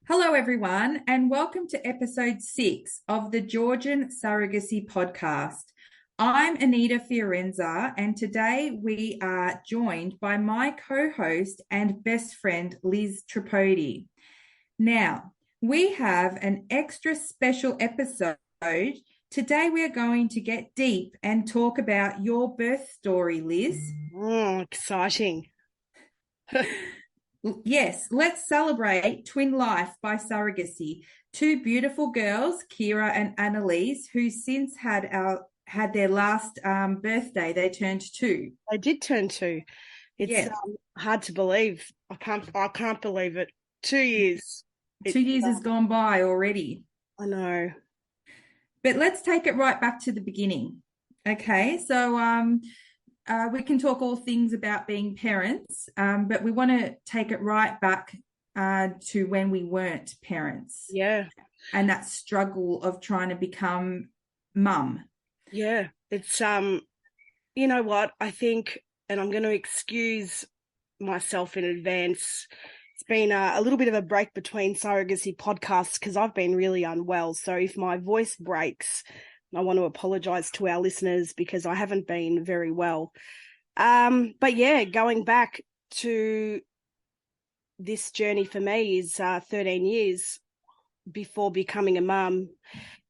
Hello, everyone, and welcome to episode 6 of the Georgian Surrogacy podcast. I'm Anita Fiorenza, and today we are joined by my co host and best friend, Liz Tripodi. Now, we have an extra special episode. Today, we are going to get deep and talk about your birth story, Liz. Oh, exciting. Yes, let's celebrate twin life by surrogacy. Two beautiful girls, Kira and Annalise, who since had their last birthday. They turned 2. They did turn 2. It's Yes. hard to believe. I can't believe it. 2 years. 2 years has gone by already. I know. But let's take it right back to the beginning. Okay, so we can talk all things about being parents, but we want to take it right back to when we weren't parents. Yeah. And that struggle of trying to become mum. Yeah. It's, you know what, I think, and I'm going to excuse myself in advance, it's been a little bit of a break between surrogacy podcasts because I've been really unwell. So if my voice breaks, I want to apologize to our listeners because I haven't been very well. But yeah, going back to this journey for me is 13 years before becoming a mum.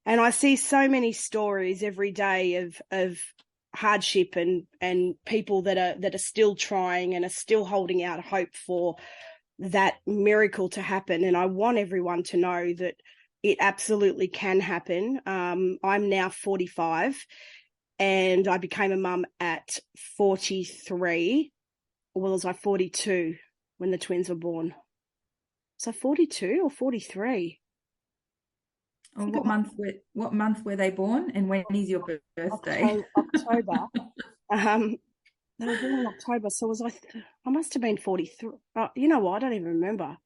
And I see so many stories every day of hardship and people that are still trying and are still holding out hope for that miracle to happen. And I want everyone to know that it absolutely can happen. I'm now 45 and I became a mum at 43. Or was I 42 when the twins were born? So 42 or 43? Oh, what month were they born, and when is your birthday? October. They were born in October, so I must have been 43. You know what? I don't even remember.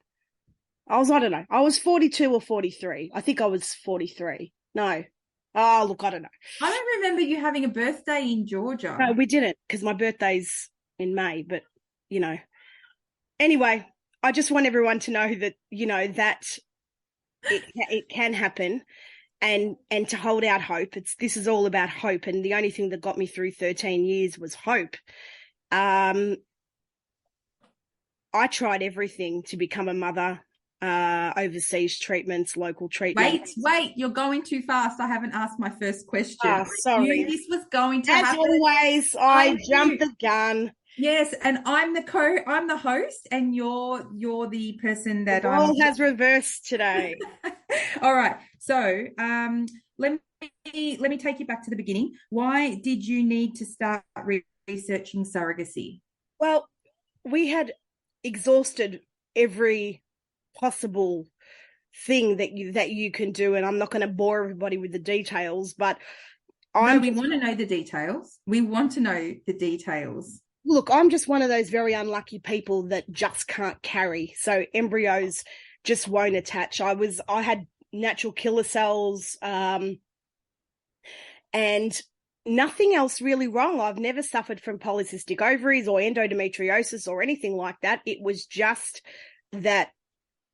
I don't know. I was 42 or 43. I think I was 43. No. Oh, look, I don't know. I don't remember you having a birthday in Georgia. No, we didn't because my birthday's in May, but, you know. Anyway, I just want everyone to know that, you know, that it can happen and to hold out hope. This is all about hope, and the only thing that got me through 13 years was hope. I tried everything to become a mother. Overseas treatments, local treatments. Wait, you're going too fast. I haven't asked my first question. Sorry. I knew this was going to As happen. always, I jumped the gun. Yes, and I'm the host, and you're the person that the role has reversed today. All right. So, let me take you back to the beginning. Why did you need to start researching surrogacy? Well, we had exhausted every possible thing that you can do, and I'm not going to bore everybody with the details, but we want to know the details. We want to know the details. Look, I'm just one of those very unlucky people that just can't carry. So embryos just won't attach. I had natural killer cells, and nothing else really wrong. I've never suffered from polycystic ovaries or endometriosis or anything like that. It was just that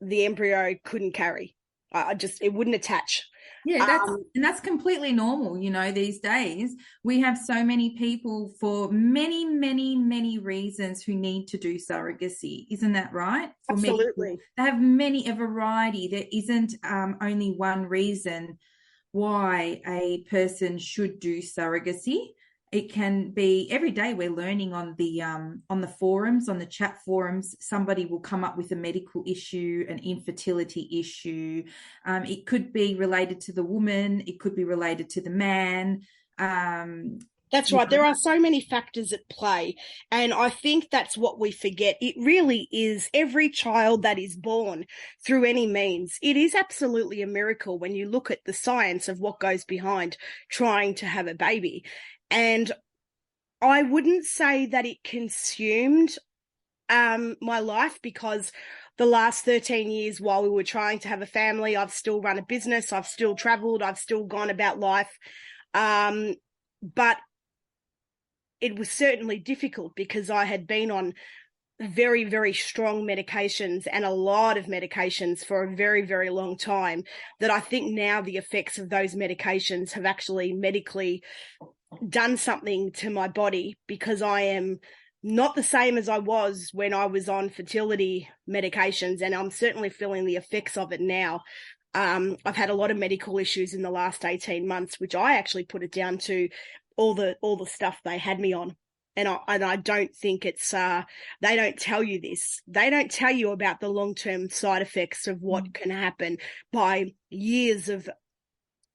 the embryo couldn't carry. It wouldn't attach. Yeah, that's completely normal. You know, these days we have so many people for many, many, many reasons who need to do surrogacy. Isn't that right? Absolutely. They have a variety. There isn't only one reason why a person should do surrogacy. It can be every day we're learning on the forums, on the chat forums, somebody will come up with a medical issue, an infertility issue. It could be related to the woman. It could be related to the man. That's right. There are so many factors at play. And I think that's what we forget. It really is every child that is born through any means. It is absolutely a miracle when you look at the science of what goes behind trying to have a baby. And I wouldn't say that it consumed my life, because the last 13 years while we were trying to have a family, I've still run a business, I've still traveled, I've still gone about life. But it was certainly difficult because I had been on very, very strong medications and a lot of medications for a very, very long time, that I think now the effects of those medications have actually medically done something to my body, because I am not the same as I was when I was on fertility medications, and I'm certainly feeling the effects of it now. I've had a lot of medical issues in the last 18 months, which I actually put it down to all the stuff they had me on. And I don't think it's, they don't tell you this. They don't tell you about the long-term side effects of what can happen by years of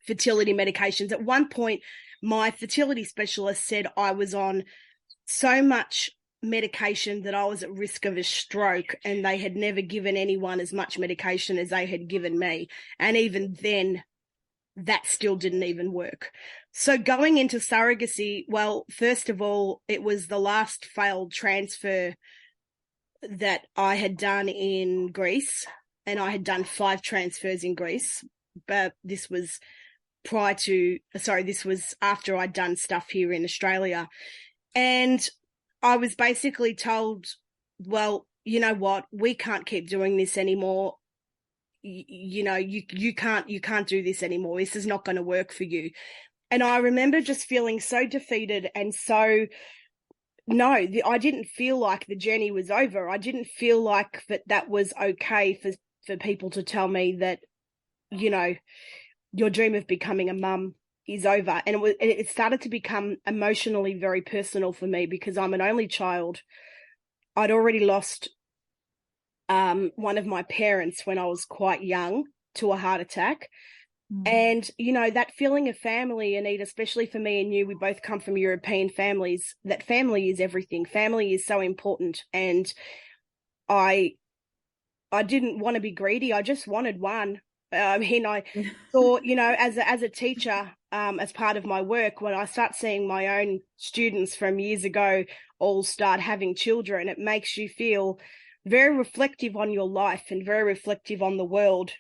fertility medications. At one point, my fertility specialist said I was on so much medication that I was at risk of a stroke, and they had never given anyone as much medication as they had given me. And even then, that still didn't even work. So going into surrogacy, well, first of all, it was the last failed transfer that I had done in Greece, and I had done 5 transfers in Greece, but this was this was after I'd done stuff here in Australia. And I was basically told, well, you know what, we can't keep doing this anymore. You can't do this anymore. This is not going to work for you. And I remember just feeling so defeated and so, no, I didn't feel like the journey was over. I didn't feel like that was okay for people to tell me that, your dream of becoming a mum is over. And it started to become emotionally very personal for me, because I'm an only child. I'd already lost one of my parents when I was quite young to a heart attack. And, that feeling of family, Anita, especially for me and you, we both come from European families, that family is everything. Family is so important. And I didn't want to be greedy. I just wanted one. I thought, as a teacher, as part of my work, when I start seeing my own students from years ago all start having children, it makes you feel very reflective on your life and very reflective on the world.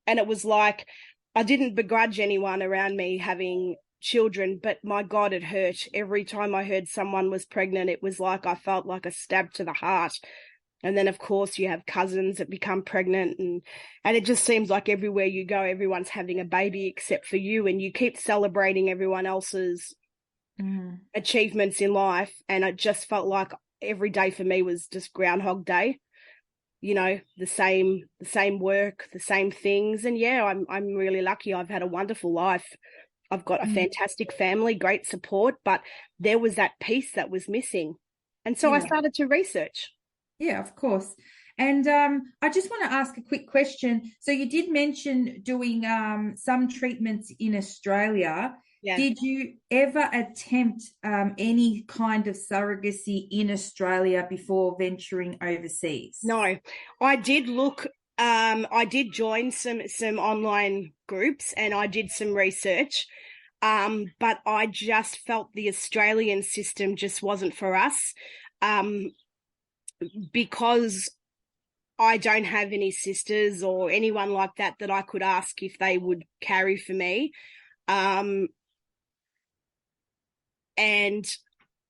And it was like, I didn't begrudge anyone around me having children, but my God, it hurt. Every time I heard someone was pregnant, it was like I felt like a stab to the heart. And then, of course, you have cousins that become pregnant, and it just seems like everywhere you go, everyone's having a baby except for you, and you keep celebrating everyone else's achievements in life. And it just felt like every day for me was just Groundhog Day. The same work, the same things. And yeah, I'm really lucky. I've had a wonderful life. I've got a fantastic family, great support, but there was that piece that was missing. And so I started to research. Yeah, of course. And I just want to ask a quick question. So you did mention doing some treatments in Australia. Yeah. Did you ever attempt any kind of surrogacy in Australia before venturing overseas? No, I did look. I did join some online groups, and I did some research. But I just felt the Australian system just wasn't for us. Because I don't have any sisters or anyone like that I could ask if they would carry for me. And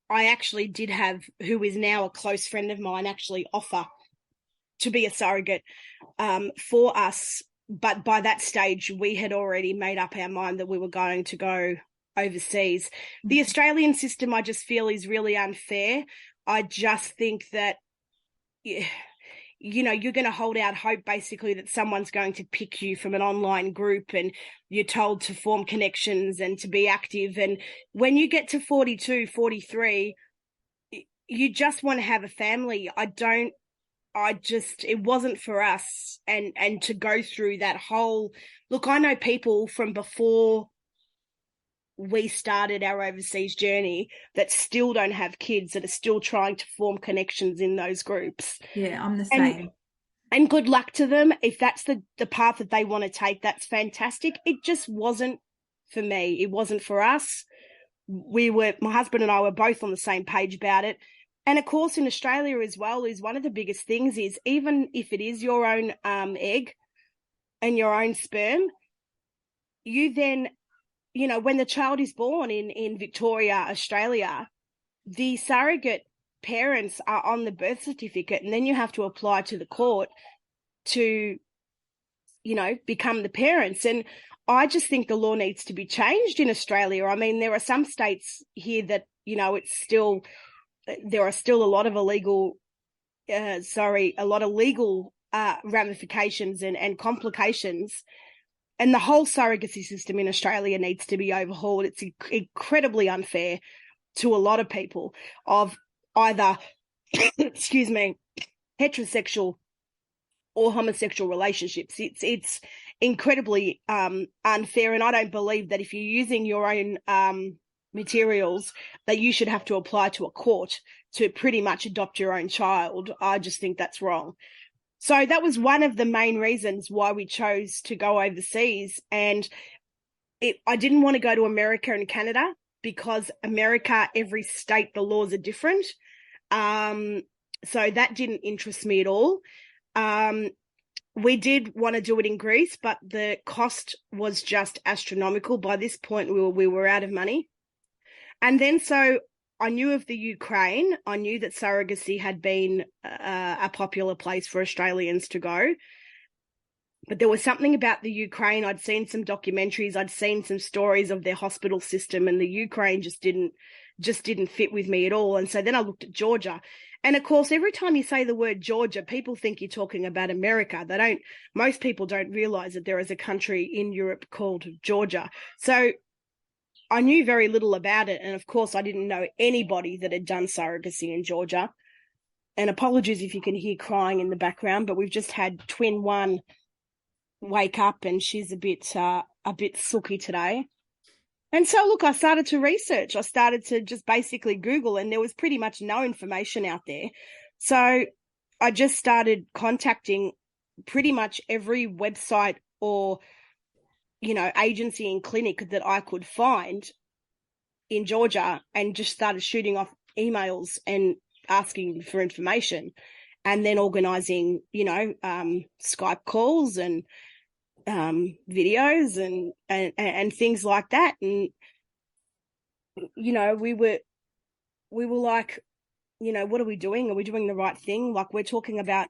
I actually did have, who is now a close friend of mine, actually offer to be a surrogate for us. But by that stage, we had already made up our mind that we were going to go overseas. The Australian system, I just feel, is really unfair. I just think that, you're going to hold out hope basically that someone's going to pick you from an online group, and you're told to form connections and to be active. And when you get to 42, 43, you just want to have a family. It wasn't for us. And to go through that whole, look, I know people from before we started our overseas journey that still don't have kids, that are still trying to form connections in those groups. Yeah, I'm the same. And good luck to them. If that's the path that they want to take, that's fantastic. It just wasn't for me. It wasn't for us. My husband and I were both on the same page about it. And of course, in Australia as well, is one of the biggest things is, even if it is your own egg and your own sperm, you then, when the child is born in Victoria, Australia, the surrogate parents are on the birth certificate, and then you have to apply to the court to, become the parents. And I just think the law needs to be changed in Australia. I mean, there are some states here that, there are still a lot of legal ramifications and complications. And the whole surrogacy system in Australia needs to be overhauled. It's incredibly unfair to a lot of people of either, excuse me, heterosexual or homosexual relationships. It's incredibly unfair, and I don't believe that if you're using your own materials that you should have to apply to a court to pretty much adopt your own child. I just think that's wrong. So that was one of the main reasons why we chose to go overseas. And I didn't want to go to America and Canada because America, every state, the laws are different. So that didn't interest me at all. We did want to do it in Greece, but the cost was just astronomical. By this point, we were out of money. And then so I knew of the Ukraine. I knew that surrogacy had been a popular place for Australians to go. But there was something about the Ukraine. I'd seen some documentaries. I'd seen some stories of their hospital system, and the Ukraine just didn't fit with me at all. And so then I looked at Georgia. And of course, every time you say the word Georgia, people think you're talking about America. Most people don't realize that there is a country in Europe called Georgia. So I knew very little about it. And of course, I didn't know anybody that had done surrogacy in Georgia. And apologies if you can hear crying in the background, but we've just had twin one wake up and she's a bit sooky today. And so, look, I started to research. I started to just basically Google, and there was pretty much no information out there. So I just started contacting pretty much every website or, agency and clinic that I could find in Georgia, and just started shooting off emails and asking for information, and then organising, Skype calls and videos and things like that. And we were like, what are we doing? Are we doing the right thing? Like, we're talking about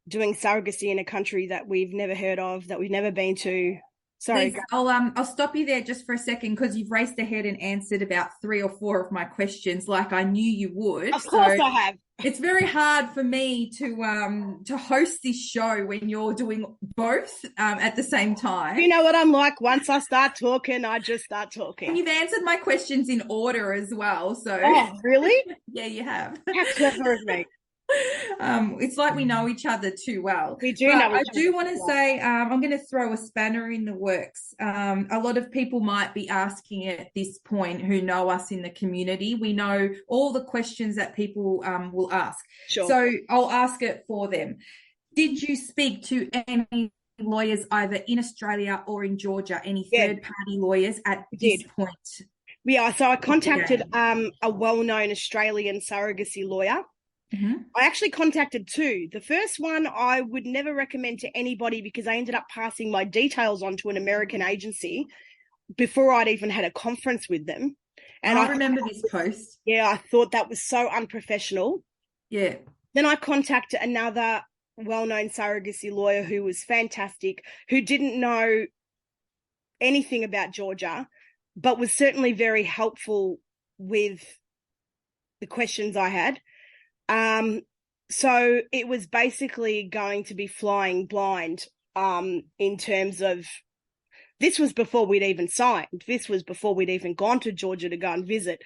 doing surrogacy in a country that we've never heard of, that we've never been to. Sorry. Please, I'll stop you there just for a second, because you've raced ahead and answered about 3 or 4 of my questions like I knew you would. Of course I have. It's very hard for me to host this show when you're doing both at the same time. You know what I'm like? Once I start talking, I just start talking. And you've answered my questions in order as well. So. Oh, really? Yeah, you have. How clever of me. It's like we know each other too well. We do know each other. I do want to say I'm going to throw a spanner in the works. A lot of people might be asking at this point who know us in the community. We know all the questions that people will ask. Sure. So I'll ask it for them. Did you speak to any lawyers either in Australia or in Georgia, any third-party lawyers at this point? Yeah, so I contacted a well-known Australian surrogacy lawyer. Mm-hmm. I actually contacted 2. The first one I would never recommend to anybody because I ended up passing my details on to an American agency before I'd even had a conference with them. And I remember this post. Yeah, I thought that was so unprofessional. Yeah. Then I contacted another well-known surrogacy lawyer who was fantastic, who didn't know anything about Georgia, but was certainly very helpful with the questions I had. So it was basically going to be flying blind, in terms of, this was before we'd even signed. This was before we'd even gone to Georgia to go and visit.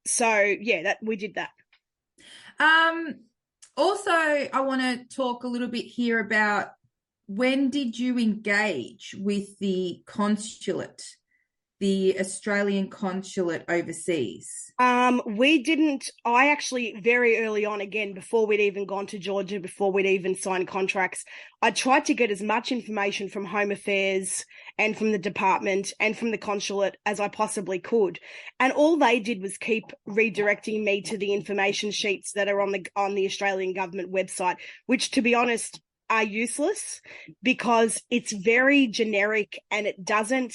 So yeah, we did that. Also, I want to talk a little bit here about, when did you engage with the consulate, the Australian consulate overseas? We didn't. I actually, very early on, again, before we'd even gone to Georgia, before we'd even signed contracts, I tried to get as much information from Home Affairs and from the department and from the consulate as I possibly could. And all they did was keep redirecting me to the information sheets that are on the Australian government website, which, to be honest, are useless because it's very generic and it doesn't.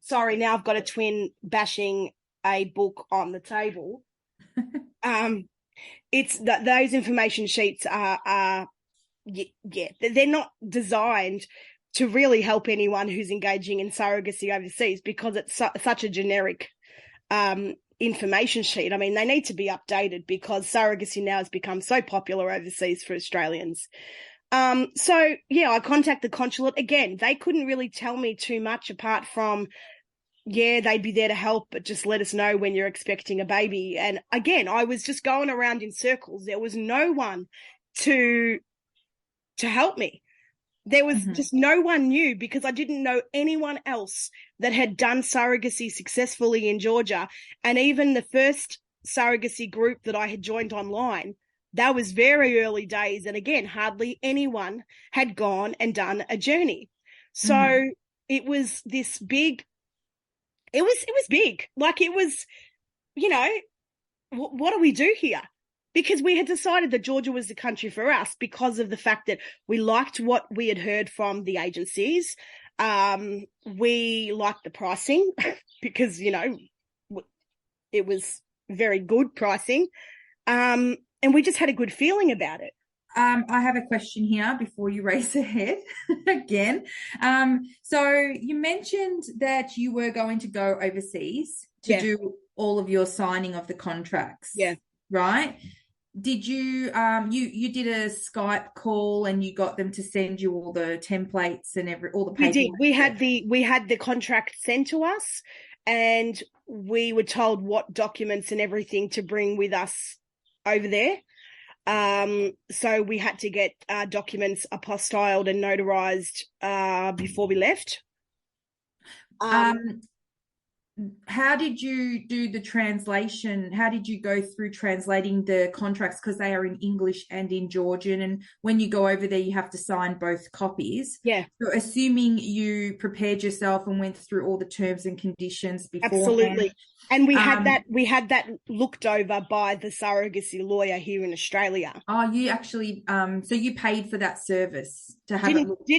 Sorry, now I've got a twin bashing a book on the table. It's that those information sheets are they're not designed to really help anyone who's engaging in surrogacy overseas, because it's such a generic information sheet. I mean, they need to be updated because surrogacy now has become so popular overseas for Australians. So yeah, I contacted the consulate again. They couldn't really tell me too much apart from, yeah, they'd be there to help, but just let us know when you're expecting a baby. And again, I was just going around in circles. There was no one to help me. There was just no one knew, because I didn't know anyone else that had done surrogacy successfully in Georgia. And even the first surrogacy group that I had joined online, that was very early days. And again, hardly anyone had gone and done a journey. So it was this big, it was big. Like, it was, you know, what do we do here? Because we had decided that Georgia was the country for us because of the fact that we liked what we had heard from the agencies. We liked the pricing because, you know, it was very good pricing. And we just had a good feeling about it. I have a question here before you race ahead again. So you mentioned that you were going to go overseas to do all of your signing of the contracts. Yeah. Right? Did you you did a Skype call and you got them to send you all the templates and all the paperwork? We did. We had the contract sent to us, and we were told what documents and everything to bring with us over there. So we had to get documents apostilled and notarized before we left. How did you do the translation? How did you go through translating the contracts? Because they are in English and in Georgian. And when you go over there, you have to sign both copies. Yeah. So assuming you prepared yourself and went through all the terms and conditions beforehand. Absolutely. And we had that looked over by the surrogacy lawyer here in Australia. Oh, you actually, so you paid for that service to have it looked?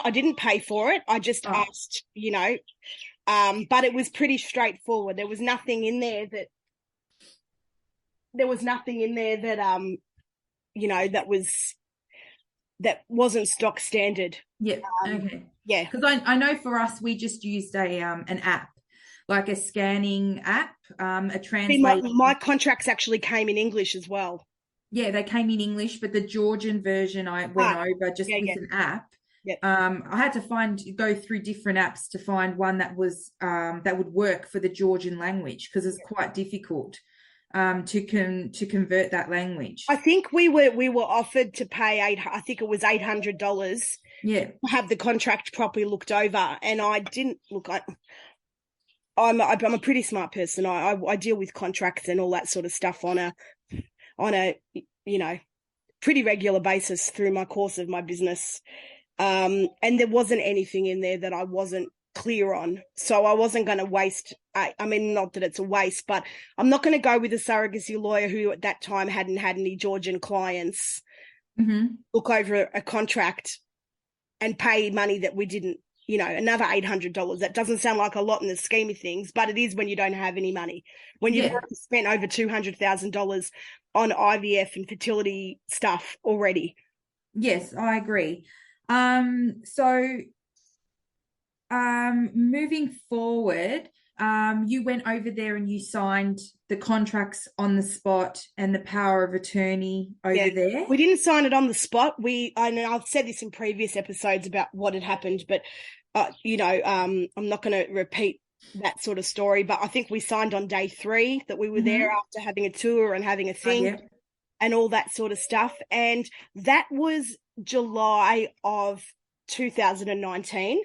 I didn't pay for it. I just asked, you know. But it was pretty straightforward. There was nothing in there that you know, that wasn't stock standard. Yeah. Okay. Yeah. Because I know for us, we just used an app, like a scanning app, a translation. My contracts actually came in English as well. Yeah, they came in English, but the Georgian version I went over just with an app. Yep. I had to go through different apps to find one that was that would work for the Georgian language, because it's quite difficult to convert that language. I think we were offered to pay I think it was $800. Yeah, to have the contract properly looked over, and I didn't look. I'm a pretty smart person. I deal with contracts and all that sort of stuff on a you know, pretty regular basis through my course of my business. And there wasn't anything in there that I wasn't clear on. So I wasn't going to waste, I mean, not that it's a waste, but I'm not going to go with a surrogacy lawyer who at that time hadn't had any Georgian clients look over a contract and pay money that we didn't, you know, another $800. That doesn't sound like a lot in the scheme of things, but it is when you don't have any money. When you've spent over $200,000 on IVF and fertility stuff already. Yes, I agree. Moving forward, you went over there and you signed the contracts on the spot and the power of attorney over there. We didn't sign it on the spot. I know I've said this in previous episodes about what had happened, but you know, I'm not going to repeat that sort of story. But I think we signed on day 3 that we were there after having a tour and having a thing and all that sort of stuff. And that was July of 2019.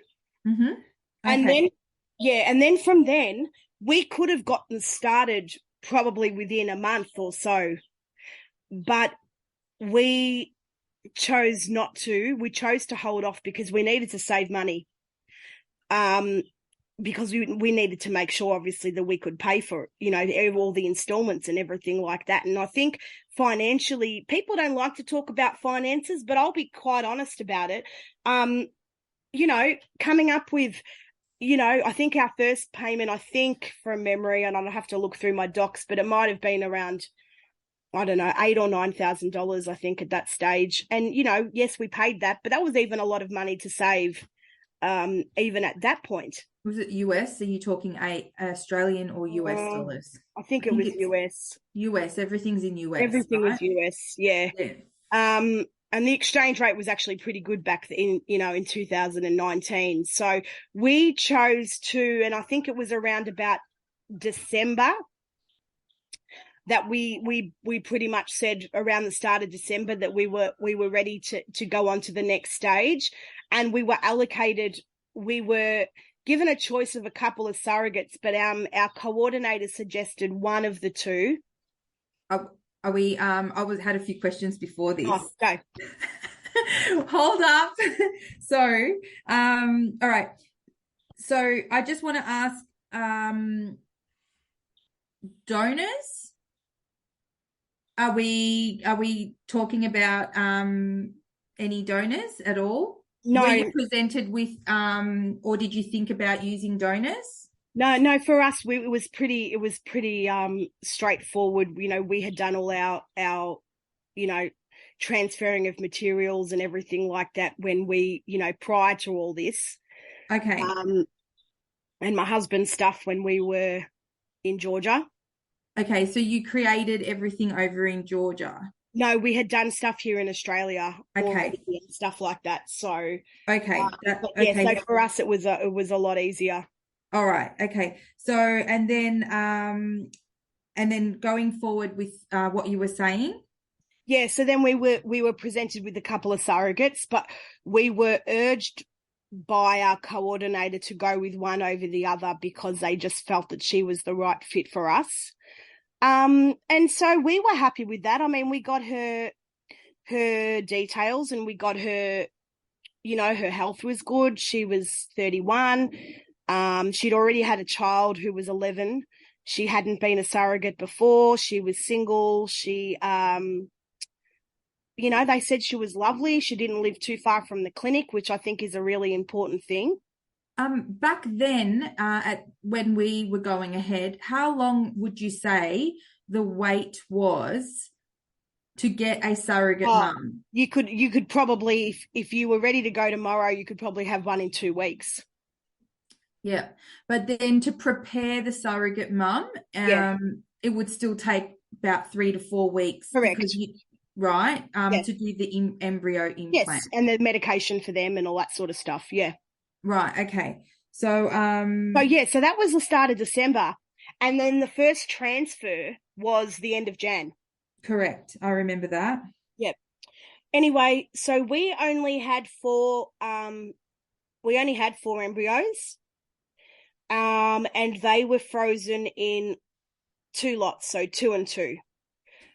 Okay. And then from then we could have gotten started probably within a month or so, but we chose not to. We chose to hold off because we needed to save money, because we needed to make sure, obviously, that we could pay for, you know, all the installments and everything like that. And I think financially, people don't like to talk about finances, but I'll be quite honest about it. You know, coming up with I think our first payment, I think from memory, and I'll have to look through my docs, but it might have been around, I don't know, $8,000 or $9,000, I think, at that stage. And, yes, we paid that, but that was even a lot of money to save, even at that point. Was it US? Are you talking Australian or US dollars? I think I it think was it's US. US. Everything's in US, Everything was right? US, yeah. Yeah. And the exchange rate was actually pretty good back in 2019. So we chose to, and I think it was around about December that we pretty much said around the start of December that we were ready to go on to the next stage, and we were given a choice of a couple of surrogates, but our coordinator suggested one of the two. Are we I had a few questions before this. Oh, go. Hold up. So, all right. So I just want to ask, donors, are we talking about any donors at all? No. Were you presented with or did you think about using donors? No, for us, it was pretty straightforward. We had done all our transferring of materials and everything like that when we, prior to all this. Okay. And my husband's stuff when we were in Georgia. Okay, so you created everything over in Georgia. No, we had done stuff here in Australia already and stuff like that. So okay, so for us it was a lot easier. All right. Okay. So and then going forward with what you were saying. Yeah. So then we were presented with a couple of surrogates, but we were urged by our coordinator to go with one over the other because they just felt that she was the right fit for us. And so we were happy with that. I mean, we got her details and we got her, her health was good. She was 31. She'd already had a child who was 11. She hadn't been a surrogate before. She was single. She, they said she was lovely. She didn't live too far from the clinic, which I think is a really important thing. Back then, when we were going ahead, how long would you say the wait was to get a surrogate mum? You could probably, if you were ready to go tomorrow, you could probably have one in 2 weeks. Yeah, but then to prepare the surrogate mum, it would still take about 3 to 4 weeks. Correct. Right? Yes. To do the embryo implant. Yes, and the medication for them and all that sort of stuff. Yeah. Right. Okay. So so that was the start of December, and then the first transfer was the end of Jan. Correct. I remember that. Yep. Anyway, so we only had 4 embryos. And they were frozen in 2 lots, so 2 and 2.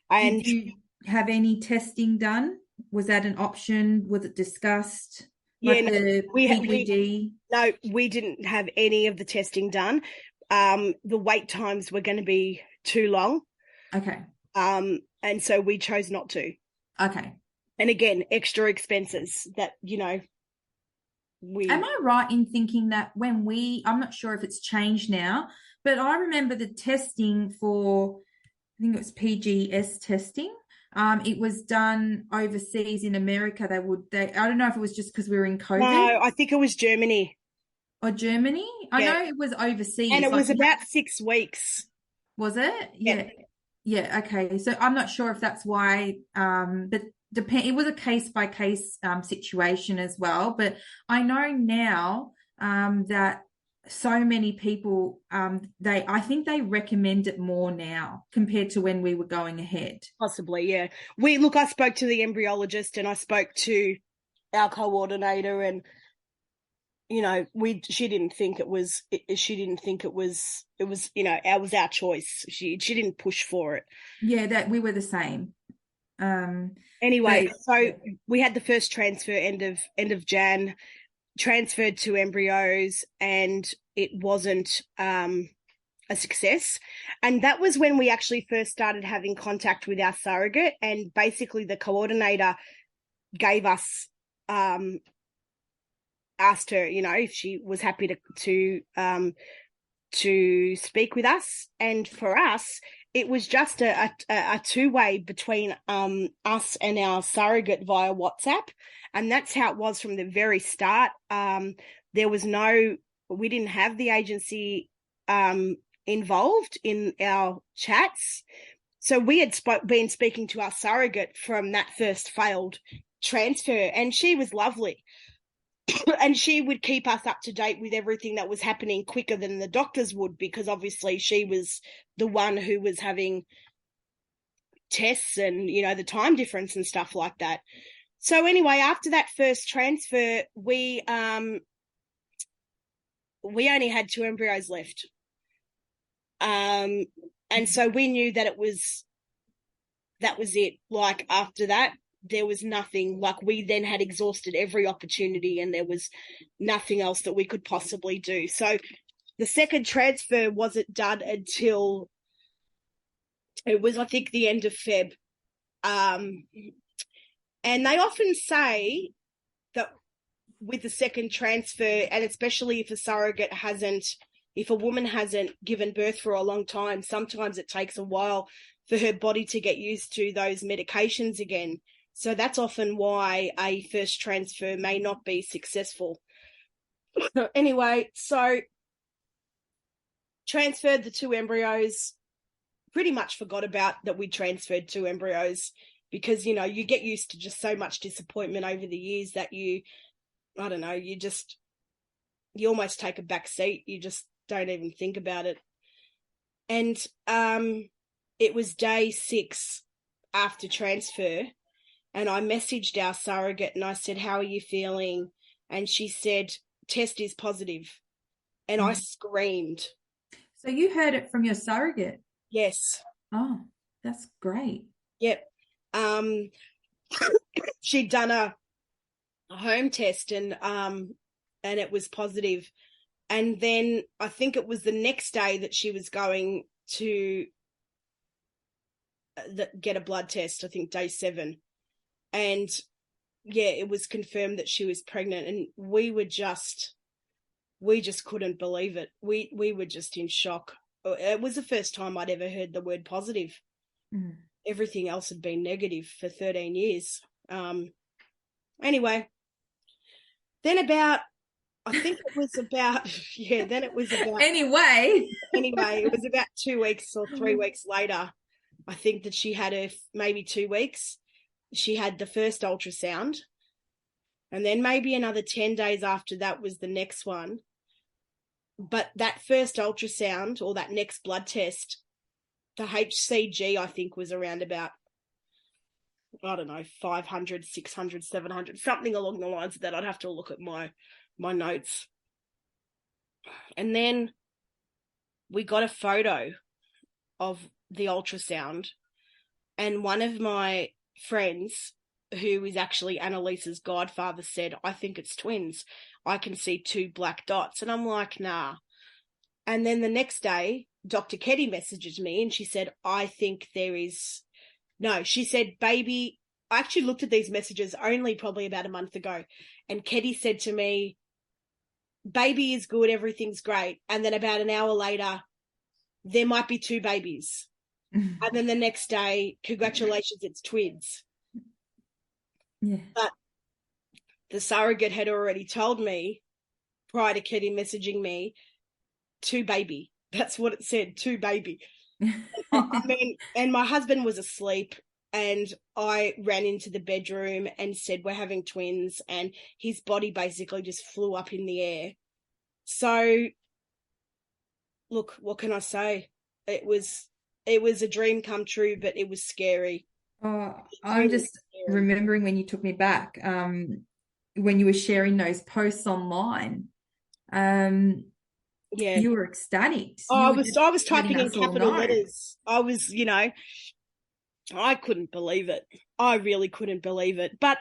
And did you have any testing done? Was that an option? Was it discussed? Like the PGD? No, we didn't have any of the testing done. The wait times were going to be too long. Okay. And so we chose not to. Okay. And again, extra expenses that, Am I right in thinking that I'm not sure if it's changed now, but I remember the testing for, I think it was PGS testing. It was done overseas in America. I don't know if it was just because we were in COVID. No, I think it was Germany. Or Germany? Yeah. I know it was overseas. And it was about 6 weeks. Was it? Yeah. Yeah. Okay. So I'm not sure if that's why, but it was a case-by-case situation as well. But I know now that so many people, I think they recommend it more now compared to when we were going ahead. Possibly, yeah. I spoke to the embryologist and I spoke to our coordinator, and she didn't think it was it was our choice. She didn't push for it. Yeah, that we were the same. Anyway, so we had the first transfer end of Jan, transferred 2 embryos, and it wasn't a success. And that was when we actually first started having contact with our surrogate, and basically the coordinator gave us a asked her, if she was happy to speak with us. And for us, it was just a two-way between us and our surrogate via WhatsApp. And that's how it was from the very start. We didn't have the agency involved in our chats. So we had been speaking to our surrogate from that first failed transfer, and she was lovely. And she would keep us up to date with everything that was happening quicker than the doctors would, because obviously she was the one who was having tests and, the time difference and stuff like that. So anyway, after that first transfer, we only had 2 embryos left. And so we knew that that was it. Like, after that, there was nothing. Like, we then had exhausted every opportunity and there was nothing else that we could possibly do. So the second transfer wasn't done until it was, I think, the end of Feb. And they often say that with the second transfer, and especially if a woman hasn't given birth for a long time, sometimes it takes a while for her body to get used to those medications again. So that's often why a first transfer may not be successful. Anyway, so transferred the 2 embryos, pretty much forgot about that we transferred 2 embryos, because, you get used to just so much disappointment over the years that you almost take a back seat. You just don't even think about it. And it was day 6 after transfer, and I messaged our surrogate and I said, "How are you feeling?" And she said, "Test is positive." And I screamed. So you heard it from your surrogate? Yes. Oh, that's great. Yep. She'd done a home test and it was positive. And then I think it was the next day that she was going to get a blood test, I think day 7. And yeah, it was confirmed that she was pregnant, and we just couldn't believe it. We were just in shock. It was the first time I'd ever heard the word positive. Mm. Everything else had been negative for 13 years. Anyway, then it was about Anyway, it was about 2 weeks or 3 weeks later, I think, that she had maybe 2 weeks. She had the first ultrasound, and then maybe another 10 days after that was the next one. But that first ultrasound, or that next blood test, the HCG, I think, was around about, I don't know, 500, 600, 700, something along the lines of that. I'd have to look at my notes. And then we got a photo of the ultrasound, and one of my friends, who is actually Annalisa's godfather, said, "I think it's twins. I can see 2 black dots." And I'm like, nah. And then the next day, Dr. Ketty messages me and she said, "I think there is..." No, she said, "Baby..." I actually looked at these messages only probably about a month ago. And Ketty said to me, "Baby is good, everything's great." And then about an hour later, "There might be 2 babies." And then the next day, "Congratulations, it's twins." Yeah. But the surrogate had already told me, prior to Ketty messaging me, 2 baby. That's what it said, 2 baby. I mean, and my husband was asleep, and I ran into the bedroom and said, "We're having twins," and his body basically just flew up in the air. So, look, what can I say? It was a dream come true, but it was scary. Oh, I'm just remembering when you took me back, when you were sharing those posts online. Yeah. You were ecstatic. I was typing in capital letters. I was, I couldn't believe it. I really couldn't believe it. But,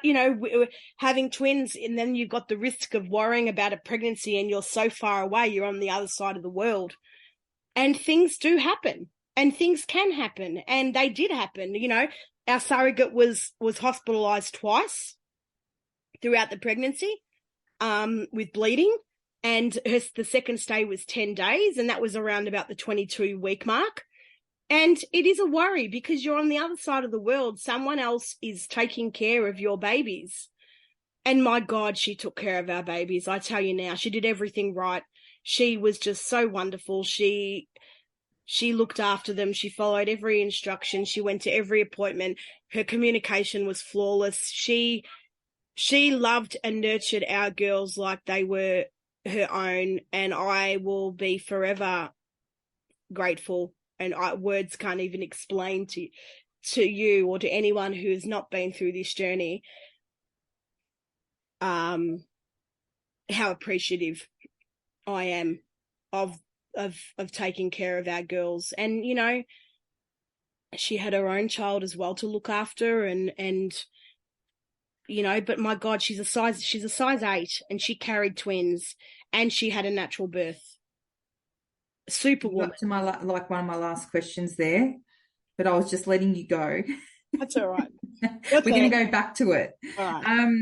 having twins, and then you've got the risk of worrying about a pregnancy, and you're so far away, you're on the other side of the world. And things do happen, and things can happen, and they did happen. Our surrogate was hospitalized twice throughout the pregnancy. with bleeding, and the second stay was 10 days, and that was around about the 22-week mark. And it is a worry because you're on the other side of the world. Someone else is taking care of your babies. And my God, she took care of our babies. I tell you now, she did everything right. She was just so wonderful. She looked after them. She followed every instruction. She went to every appointment. Her communication was flawless. She loved and nurtured our girls like they were her own. And I will be forever grateful. And words can't even explain to you or to anyone who has not been through this journey how appreciative I am of taking care of our girls. And, you know, she had her own child as well to look after, and you know, but my God, she's a size 8, and she carried twins, and she had a natural birth. Superwoman. Got to one of my last questions there, but I was just letting you go. That's all right. We're going to go back to it. All right.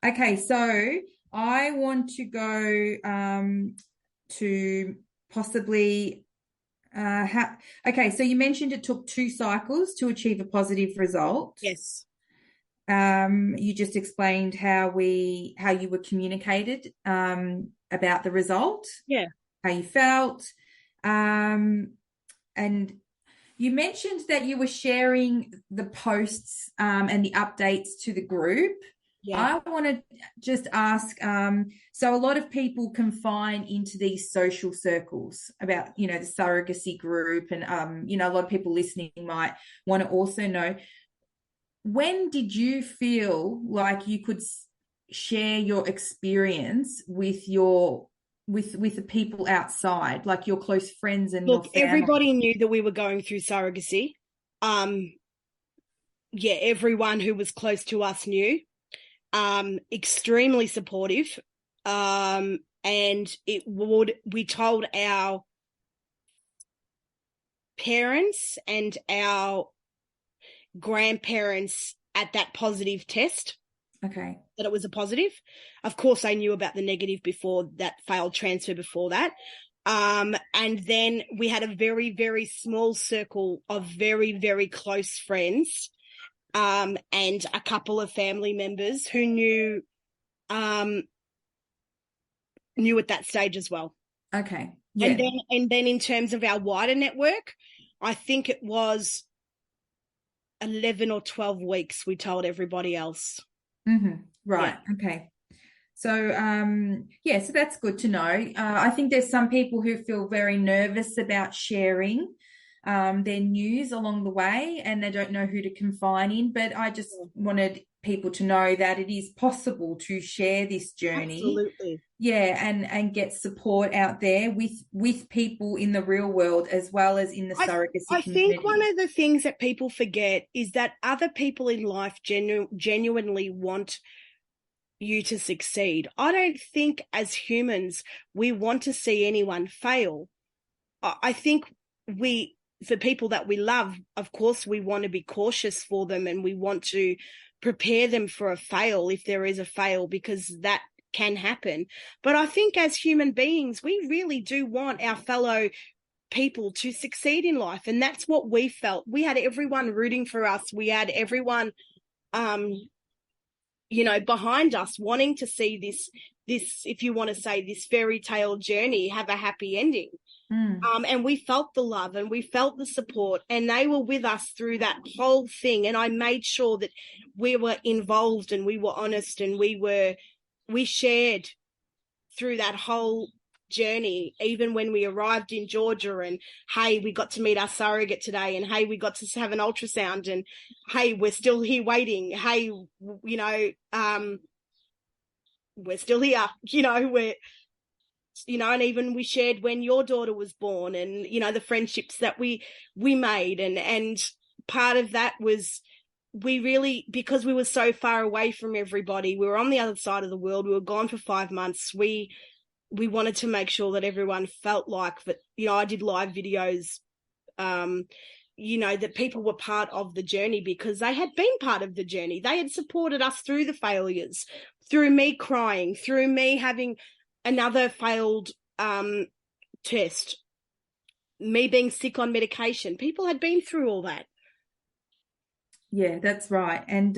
Okay, so I want to go to possibly okay, so you mentioned it took 2 cycles to achieve a positive result. Yes. You just explained how you were communicated about the result. Yeah. How you felt. And you mentioned that you were sharing the posts and the updates to the group. Yeah. I want to just ask, so a lot of people confine into these social circles about, you know, the surrogacy group, and, you know, a lot of people listening might want to also know, when did you feel like you could share your experience with the people outside, like your close friends and look, your family? Everybody knew that we were going through surrogacy. Yeah, everyone who was close to us knew. Extremely supportive. And we told our parents and our grandparents at that positive test. Okay. That it was a positive. Of course, I knew about the negative before that failed transfer before that. And then we had a very, very small circle of very, very close friends, and a couple of family members who knew at that stage as well. Okay. Yeah. And then in terms of our wider network, I think it was 11 or 12 weeks we told everybody else. Mm-hmm. Right. Yeah. Okay. So, yeah, so that's good to know. I think there's some people who feel very nervous about sharing their news along the way, and they don't know who to confine in. But I just wanted people to know that it is possible to share this journey. Absolutely. Yeah, and get support out there with people in the real world as well as in the surrogacy community. I think one of the things that people forget is that other people in life genuinely want you to succeed. I don't think as humans we want to see anyone fail. I think for people that we love, of course, we want to be cautious for them, and we want to prepare them for a fail if there is a fail, because that can happen. But I think as human beings, we really do want our fellow people to succeed in life. And that's what we felt. We had everyone rooting for us. We had everyone, you know, behind us, wanting to see this, if you want to say, this fairy tale journey have a happy ending. And we felt the love and we felt the support, and they were with us through that whole thing. And I made sure that we were involved and we were honest, and we shared through that whole journey, even when we arrived in Georgia, and hey, we got to meet our surrogate today, and hey, we got to have an ultrasound, and hey, we're still here waiting. Hey, you know, we're still here, you know, and even we shared when your daughter was born, and, you know, the friendships that we made. And part of that was, we really, because we were so far away from everybody, we were on the other side of the world, we were gone for 5 months, we wanted to make sure that everyone felt like that. You know, I did live videos, that people were part of the journey because they had been part of the journey. They had supported us through the failures, through me crying, through me having another failed test, me being sick on medication. People had been through all that. Yeah, that's right. And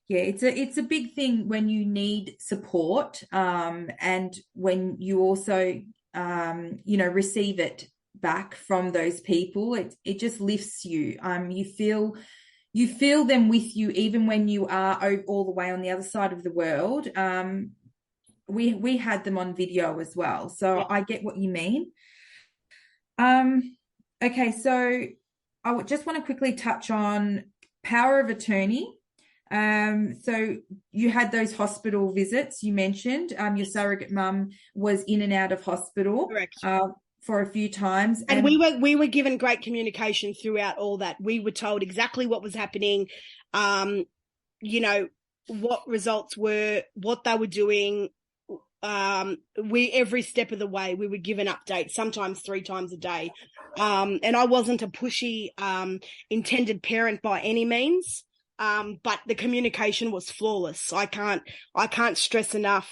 yeah, it's a big thing when you need support, and when you also receive it back from those people. It just lifts you. You feel them with you even when you are all the way on the other side of the world. We had them on video as well, so Yeah. I get what you mean. Okay, so I just want to quickly touch on power of attorney. So you had those hospital visits you mentioned. Your surrogate mum was in and out of hospital. Correct. For a few times. And we were given great communication throughout all that. We were told exactly what was happening, what results were, what they were doing. Every step of the way we were given updates, sometimes 3 times a day. And I wasn't a pushy intended parent by any means, but the communication was flawless. I can't stress enough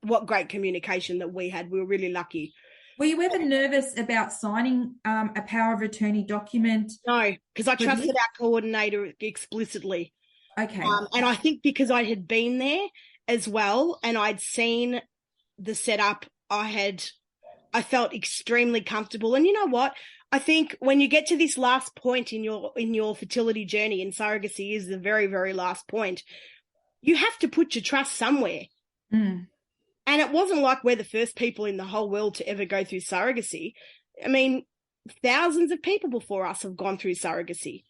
what great communication that we had. We were really lucky. Were you ever nervous about signing a power of attorney document? No, because I trusted our coordinator explicitly. Okay. And I think because I had been there as well and I'd seen the setup, I felt extremely comfortable. And you know what? I think when you get to this last point in your fertility journey, and surrogacy is the very, very last point, you have to put your trust somewhere. Mm. And it wasn't like we're the first people in the whole world to ever go through surrogacy. I mean, thousands of people before us have gone through surrogacy.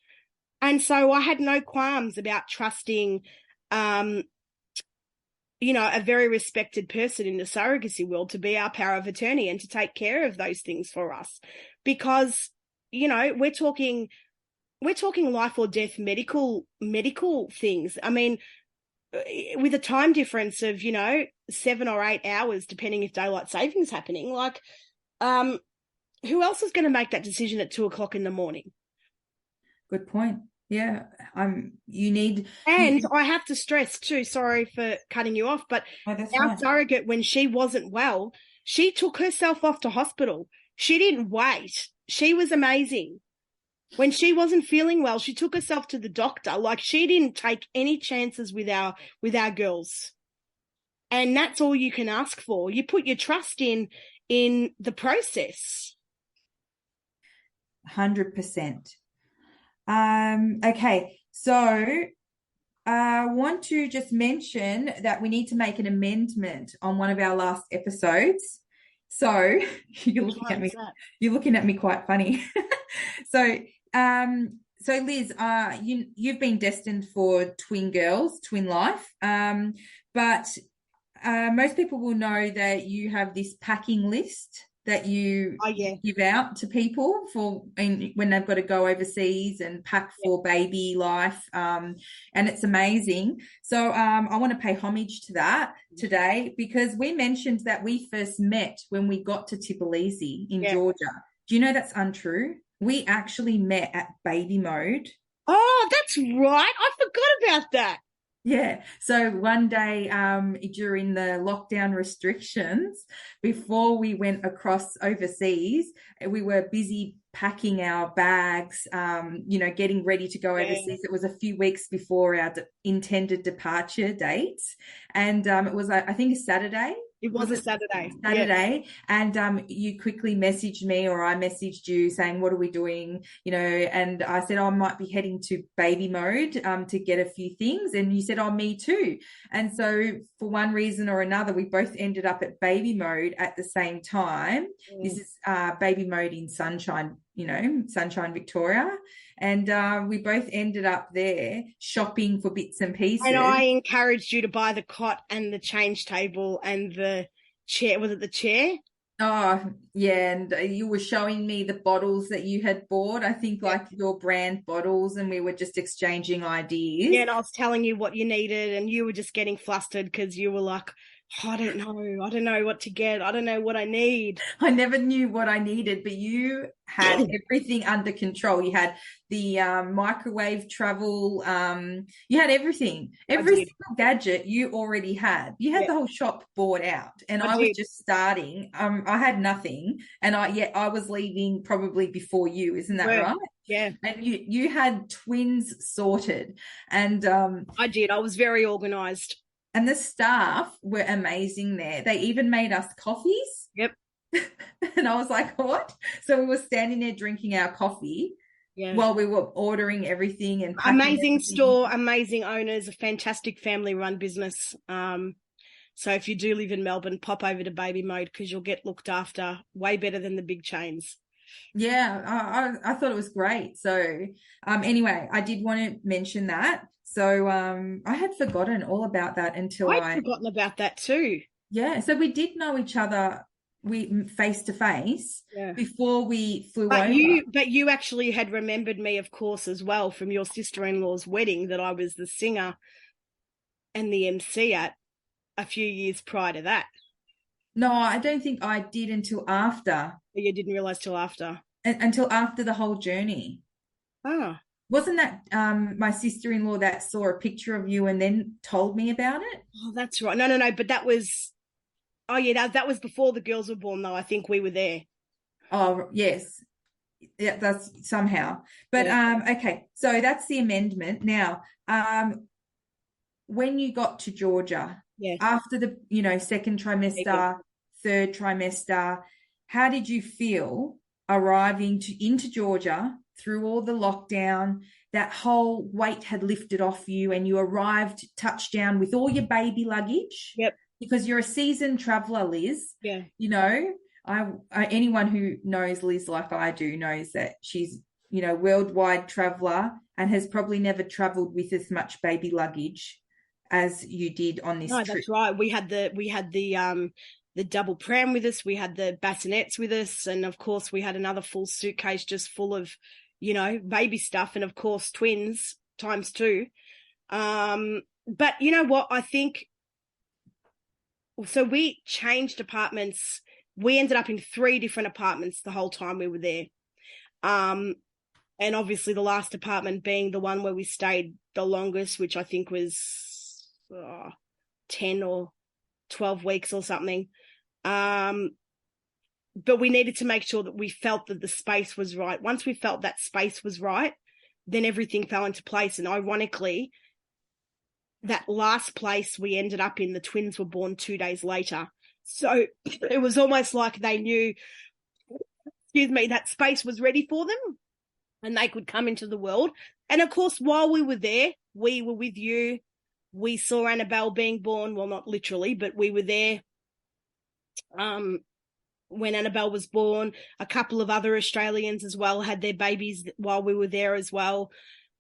And so I had no qualms about trusting, a very respected person in the surrogacy world to be our power of attorney and to take care of those things for us. Because, we're talking life or death medical things. I mean, with a time difference of 7 or 8 hours, depending if daylight savings happening, who else is going to make that decision at 2:00 in the morning? Good point. Yeah. You need. And I have to stress too, sorry for cutting you off, but our surrogate, when she wasn't well, she took herself off to hospital. She didn't wait. She was amazing. When she wasn't feeling well, she took herself to the doctor. She didn't take any chances with our girls. And that's all you can ask for. You put your trust in the process. 100%. Okay, so I want to just mention that we need to make an amendment on one of our last episodes. So you're looking at me quite funny. So Liz, you've been destined for twin girls, twin life. But most people will know that you have this packing list that you give out to people when they've got to go overseas and pack for baby life. And it's amazing. So I want to pay homage to that today, because we mentioned that we first met when we got to Tbilisi in Georgia. Do you know that's untrue? We actually met at baby mode. Oh, that's right. I forgot about that. Yeah. So one day during the lockdown restrictions, before we went across overseas, we were busy packing our bags, getting ready to go overseas. It was a few weeks before our intended departure dates. And it was, I think, a Saturday. It was a Saturday. Saturday. And you quickly messaged me, or I messaged you saying, what are we doing? And I said, I might be heading to baby mode to get a few things. And you said, oh, me too. And so for one reason or another, we both ended up at baby mode at the same time. This is baby mode in Sunshine, Sunshine, Victoria. And we both ended up there shopping for bits and pieces. And I encouraged you to buy the cot and the change table and the chair. Was it the chair? Oh, yeah. And you were showing me the bottles that you had bought, I think your brand bottles, and we were just exchanging ideas. Yeah, and I was telling you what you needed, and you were just getting flustered because you were like, I don't know. I don't know what to get. I don't know what I need. I never knew what I needed, but you had everything under control. You had the microwave travel. You had everything. I Every did. single gadget you already had. You had Yeah, the whole shop bought out, and I I was did. just starting. I had nothing, and I was leaving probably before you. Isn't that Were. right? Yeah, And you had twins sorted, and I did. I was very organized. and the staff were amazing there. They even made us coffees. Yep. And I was like, what? So we were standing there drinking our coffee Yeah. while we were ordering everything and packing Amazing everything. store, amazing owners, a fantastic family run business. So if you do live in Melbourne, pop over to Baby Mode because you'll get looked after way better than the big chains. Yeah, I thought it was great. So anyway, I did want to mention that. So I had forgotten all about that until I'd forgotten about that too. yeah. So we did know each other we face to face Yeah. before we flew But over. you actually had remembered me, of course, as well from your sister-in-law's wedding that I was the singer and the MC at a few years prior to that. No, I don't think I did until after. But you didn't realize till after. Until after the whole journey. Oh, Wasn't that my sister-in-law that saw a picture of you and then told me about it? oh, that's right. No. But that was, oh yeah, that was before the girls were born, though. I think we were there. Oh, yes. Yeah, that's somehow. But Yeah. okay, so that's the amendment. Now, when you got to Georgia Yeah. after the, second trimester, third trimester, how did you feel arriving into Georgia through all the lockdown? That whole weight had lifted off you and you arrived touchdown with all your baby luggage. Yep. Because you're a seasoned traveler, Liz. Yeah. Anyone who knows Liz like I do knows that she's, worldwide traveler and has probably never traveled with as much baby luggage as you did on this trip. That's right. We had the double pram with us. We had the bassinets with us, and of course we had another full suitcase just full of, baby stuff, and of course twins times two. But you know what? I think so. We changed apartments. We ended up in 3 different apartments the whole time we were there. And obviously the last apartment being the one where we stayed the longest, which I think was 10 or 12 weeks or something. But we needed to make sure that we felt that the space was right. Once we felt that space was right, then everything fell into place. And ironically, that last place we ended up in, the twins were born 2 days later. So it was almost like they knew, that space was ready for them and they could come into the world. And of course, while we were there, we were with you. We saw Annabelle being born. Well, not literally, but we were there when Annabelle was born. A couple of other Australians as well had their babies while we were there as well.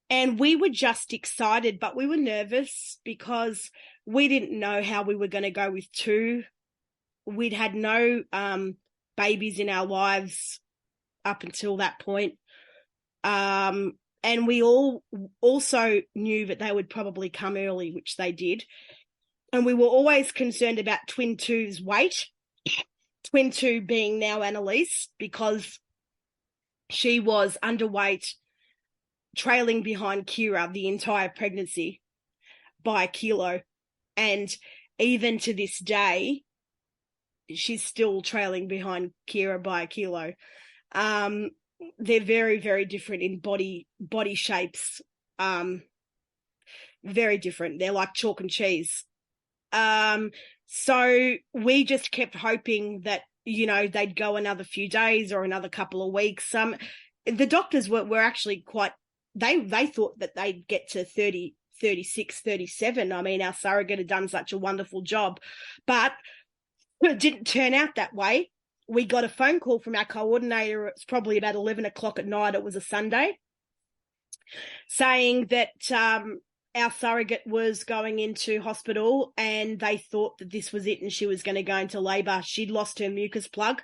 And we were just excited, but we were nervous because we didn't know how we were going to go with 2. We'd had no babies in our lives up until that point. And we all also knew that they would probably come early, which they did. And we were always concerned about twin two's weight, twin two being now Annalise, because she was underweight, trailing behind Kira the entire pregnancy by a kilo. And even to this day, she's still trailing behind Kira by a kilo. They're very, very different in body shapes. Very different. They're like chalk and cheese. So we just kept hoping that, they'd go another few days or another couple of weeks. The doctors were actually quite, they thought that they'd get to 30, 36, 37. I mean, our surrogate had done such a wonderful job, but it didn't turn out that way. We got a phone call from our coordinator. It's probably about 11 o'clock at night. It was a Sunday, saying that our surrogate was going into hospital and they thought that this was it and she was going to go into labour. She'd lost her mucus plug.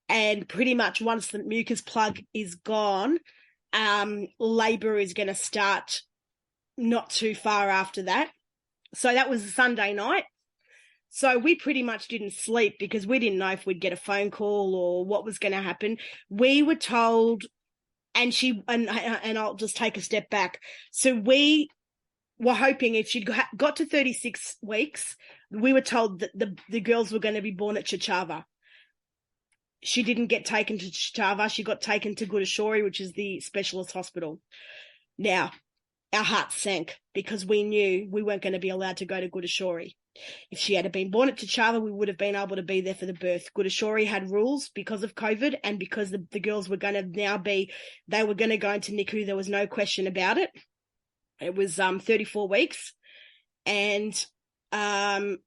And pretty much once the mucus plug is gone, labour is going to start not too far after that. So that was a Sunday night. So we pretty much didn't sleep because we didn't know if we'd get a phone call or what was going to happen. We were told, and I'll just take a step back. So we were hoping if she'd got to 36 weeks, we were told that the girls were going to be born at Chachava. She didn't get taken to Chachava. She got taken to Gudashori, which is the specialist hospital. Now, our hearts sank because we knew we weren't going to be allowed to go to Gudashori. If she had been born at Chachava, we would have been able to be there for the birth. Gudashori had rules because of COVID and because the girls were going to they were going to go into NICU. There was no question about it. It was 34 weeks, and they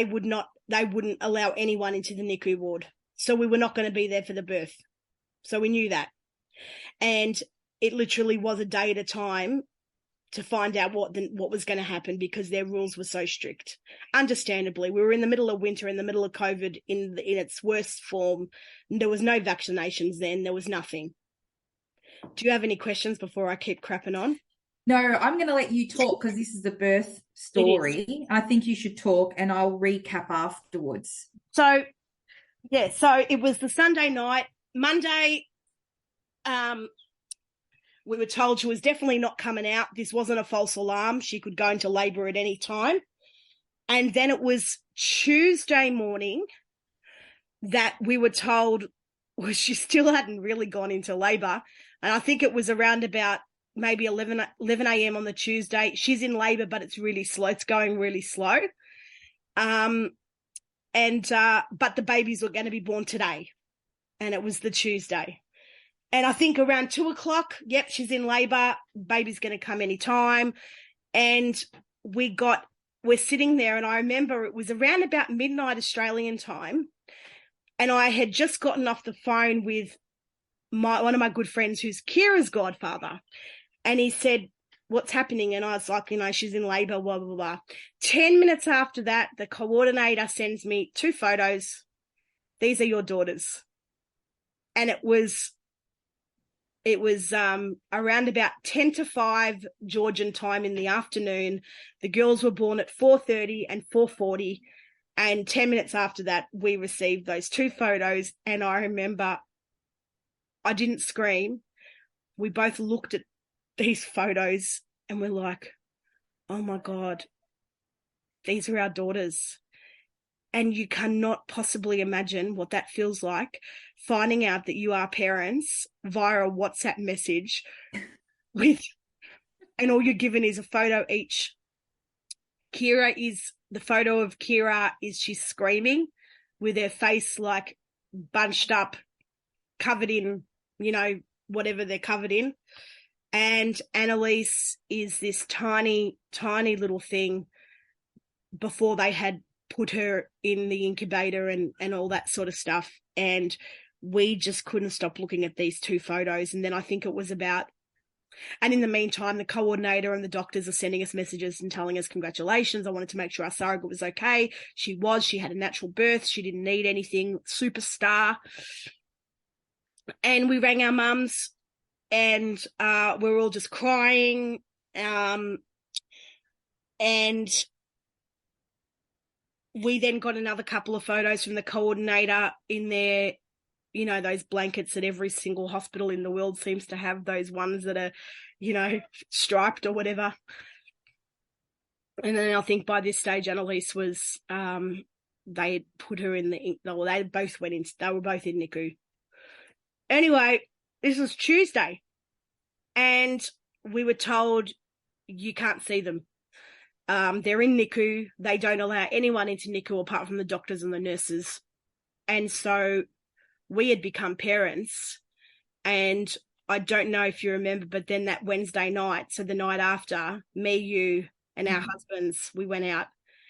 wouldn't allow anyone into the NICU ward. So we were not going to be there for the birth. So we knew that. And it literally was a day at a time to find out what was going to happen because their rules were so strict. Understandably, we were in the middle of winter, in the middle of COVID, in its worst form. There was no vaccinations then. There was nothing. Do you have any questions before I keep crapping on? No, I'm going to let you talk because this is a birth story. I think you should talk and I'll recap afterwards. So, yeah, so it was the Sunday night. Monday, we were told she was definitely not coming out. This wasn't a false alarm. She could go into labour at any time. And then it was Tuesday morning that we were told she still hadn't really gone into labour. And I think it was around about maybe 11 a.m. on the Tuesday. She's in labour, but it's really slow. It's going really slow. But the babies were going to be born today. And it was the Tuesday. And I think around 2:00, yep, she's in labour. Baby's going to come anytime. And we're sitting there, and I remember it was around about midnight Australian time. And I had just gotten off the phone with one of my good friends who's Kira's godfather. And he said, what's happening? And I was like, she's in labour, blah, blah, blah. 10 minutes after that, the coordinator sends me 2 photos. These are your daughters. And it was around about 10 to 5 Georgian time in the afternoon. The girls were born at 4:30 and 4:40. And 10 minutes after that, we received those 2 photos. And I remember I didn't scream. We both looked at these photos and we're like, oh my God, these are our daughters. And you cannot possibly imagine what that feels like, finding out that you are parents via a WhatsApp message and all you're given is a photo each. The photo of Kira is she's screaming with her face like bunched up, covered in, whatever they're covered in. And Annalise is this tiny, tiny little thing before they had put her in the incubator and all that sort of stuff. And we just couldn't stop looking at these 2 photos. And then I think it was and in the meantime, the coordinator and the doctors are sending us messages and telling us, congratulations. I wanted to make sure our surrogate was okay. She had a natural birth. She didn't need anything, superstar. And we rang our mums and we're all just crying. And we then got another couple of photos from the coordinator in their, those blankets that every single hospital in the world seems to have, those ones that are, striped or whatever. And then I think by this stage, Annalise was, they had put her in they were both in NICU. Anyway, this was Tuesday. And we were told, you can't see them. They're in NICU. They don't allow anyone into NICU apart from the doctors and the nurses. And so we had become parents. And I don't know if you remember, but then that Wednesday night, so the night after, me, you, and our husbands, we went out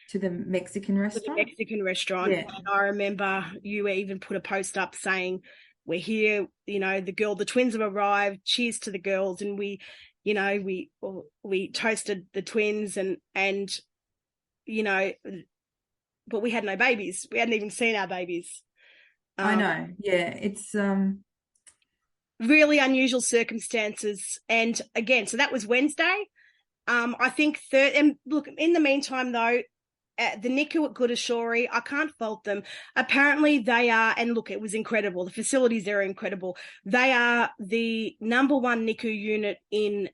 to the Mexican restaurant. Yeah. And I remember you even put a post up saying, we're here, the twins have arrived, cheers to the girls. And we toasted the twins and but we had no babies. We hadn't even seen our babies. I know. Yeah. It's really unusual circumstances. And again, so that was Wednesday. I think and look, in the meantime though, the NICU at Goodashore, I can't fault them. Apparently they are, and look, it was incredible. The facilities there are incredible. They are the number one NICU unit in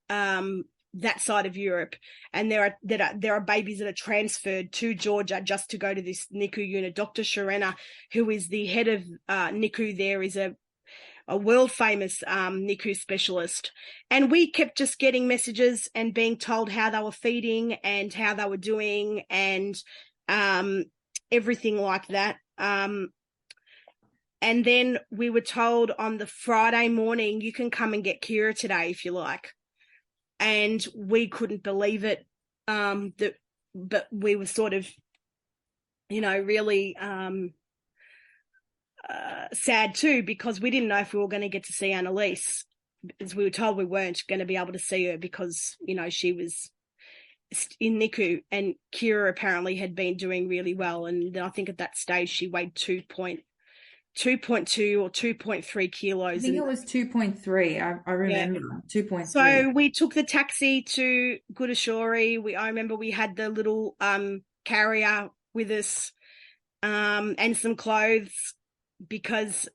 that side of Europe, and there are babies that are transferred to Georgia just to go to this NICU unit. Dr. Sharena, who is the head of NICU there, is a world famous NICU specialist. And we kept just getting messages and being told how they were feeding and how they were doing and everything like that. And then we were told on the Friday morning, you can come and get Kira today if you like. And we couldn't believe it. But we were sort of, really sad too, because we didn't know if we were going to get to see Annalise. As we were told, we weren't going to be able to see her because, she was in NICU, and Kira apparently had been doing really well. And I think at that stage she weighed 2.2 or 2.3 kilos. I think it was 2.3. I remember 2.3. So we took the taxi to Goodashore. I remember we had the little carrier with us and some clothes because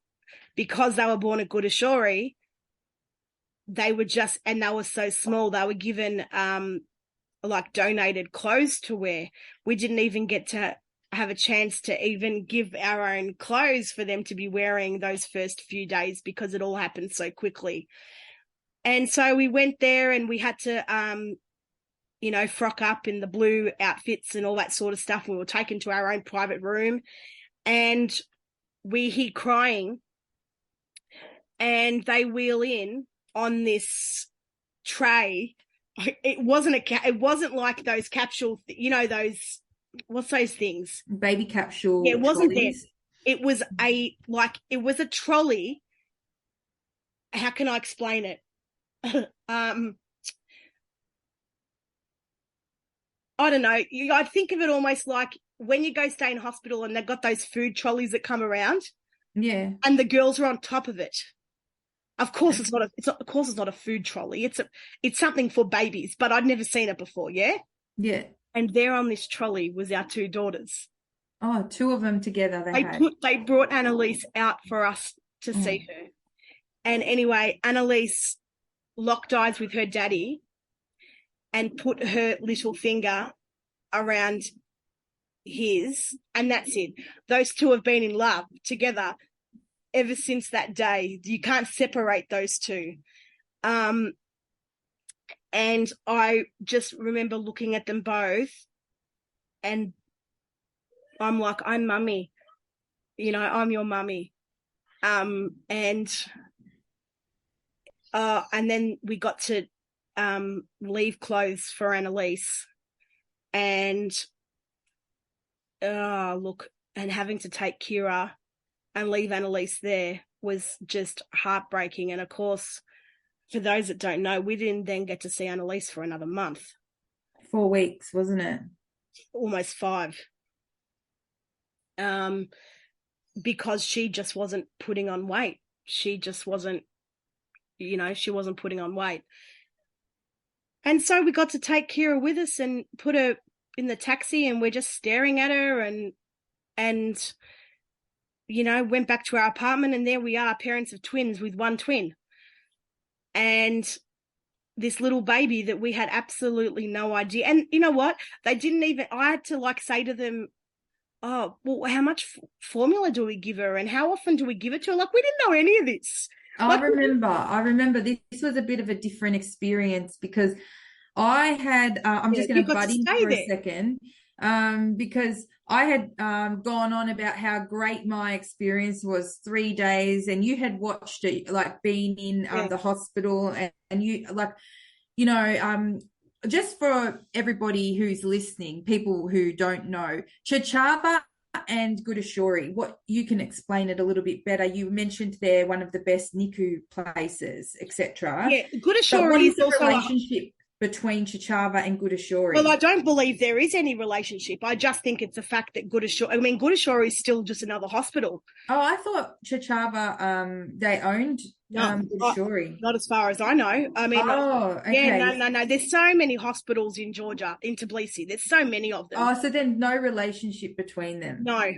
they were born at Goodashore. They were so small. They were given donated clothes to wear. We didn't even get to have a chance to even give our own clothes for them to be wearing those first few days because it all happened so quickly. And so we went there and we had to, frock up in the blue outfits and all that sort of stuff. We were taken to our own private room and we hear crying and they wheel in on this tray. It wasn't like those capsule, those, what's those things? Baby capsule. Yeah, it wasn't trolleys. that. It was a trolley. How can I explain it? I don't know. I'd think of it almost like when you go stay in hospital and they've got those food trolleys that come around. Yeah. And the girls are on top of it. Of course it's not a food trolley. It's something for babies, but I'd never seen it before, yeah? Yeah. And there on this trolley was our two daughters. Oh, two of them together They brought Annalise out for us to see her. And anyway, Annalise locked eyes with her daddy and put her little finger around his, and that's it. Those two have been in love together ever since that day. You can't separate those two. And I just remember looking at them both and I'm like, I'm mummy. I'm your mummy. And then we got to leave clothes for Annalise and and having to take Kira and leave Annalise there was just heartbreaking. And of course, for those that don't know, we didn't then get to see Annalise for another month. 4 weeks, wasn't it? Almost 5. Because she just wasn't putting on weight. She just wasn't, she wasn't putting on weight. And so we got to take Kira with us and put her in the taxi and we're just staring at her and went back to our apartment and there we are, parents of twins with one twin. And this little baby that we had absolutely no idea. And you know what? I had to say to them, oh, well, how much formula do we give her and how often do we give it to her? We didn't know any of this. I remember this was a bit of a different experience because I had, I'm just going to butt in for a second, because I had gone on about how great my experience was 3 days and you had watched it, being in the hospital and you, just for everybody who's listening, people who don't know, Chachava and Goodashore, what you can explain it a little bit better. You mentioned they're one of the best NICU places, etc. Yeah, Goodashore is the relationship between Chachava and Goodashore? Well, I don't believe there is any relationship. I just think it's a fact that Goodashore is still just another hospital. Oh, I thought Chachava, they owned No, Shorey? not as far as I know. I mean, Oh, yeah, okay. no. There's so many hospitals in Georgia, in Tbilisi. There's so many of them. Oh, so then no relationship between them. No.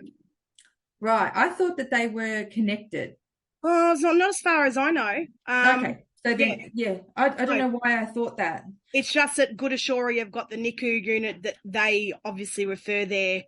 Right. I thought that they were connected. Oh, it's not as far as I know. Okay. So Yeah, then, yeah, I don't no. know why I thought that. It's just that Good Ashori have got the NICU unit that they obviously refer their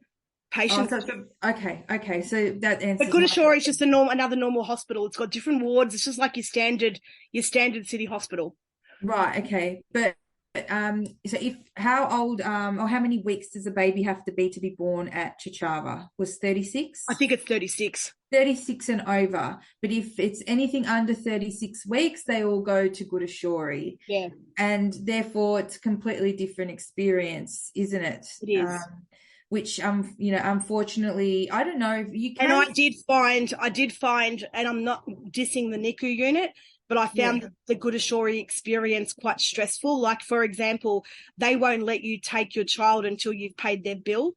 Oh, patients so to. okay. So that But answers Good my Ashori is question. just another normal hospital. It's got different wards. It's just like your standard city hospital. Right. Okay. But so if how old or how many weeks does a baby have to be born at Chachava? Was I 36? think it's 36. 36 and over. But if it's anything under 36 weeks, they all go to Gudashori. Yeah, And therefore it's a completely different experience, isn't it? it is. Which unfortunately, I don't know if you And can. I did find, and I'm not dissing the NICU unit, but I Yeah. found the Good Ashori experience quite stressful. Like, for example, they won't let you take your child until you've paid their bill.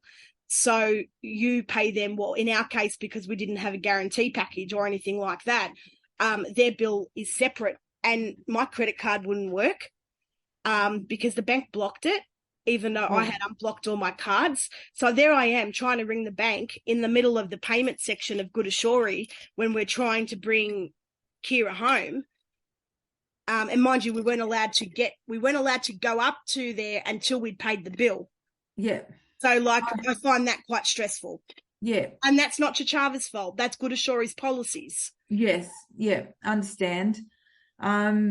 So you pay them, well, in our case, because we didn't have a guarantee package or anything like that, their bill is separate. And my credit card wouldn't work because the bank blocked it, even though I had unblocked all my cards. So there I am trying to ring the bank in the middle of the payment section of Good Ashori when we're trying to bring Kira home. And mind you, we weren't allowed to go up to there until we'd paid the bill. Yeah. So, like, I find that quite stressful. Yeah. And that's not Chachava's fault. That's Good Ashori's policies. Yes. Yeah. Understand. Yeah,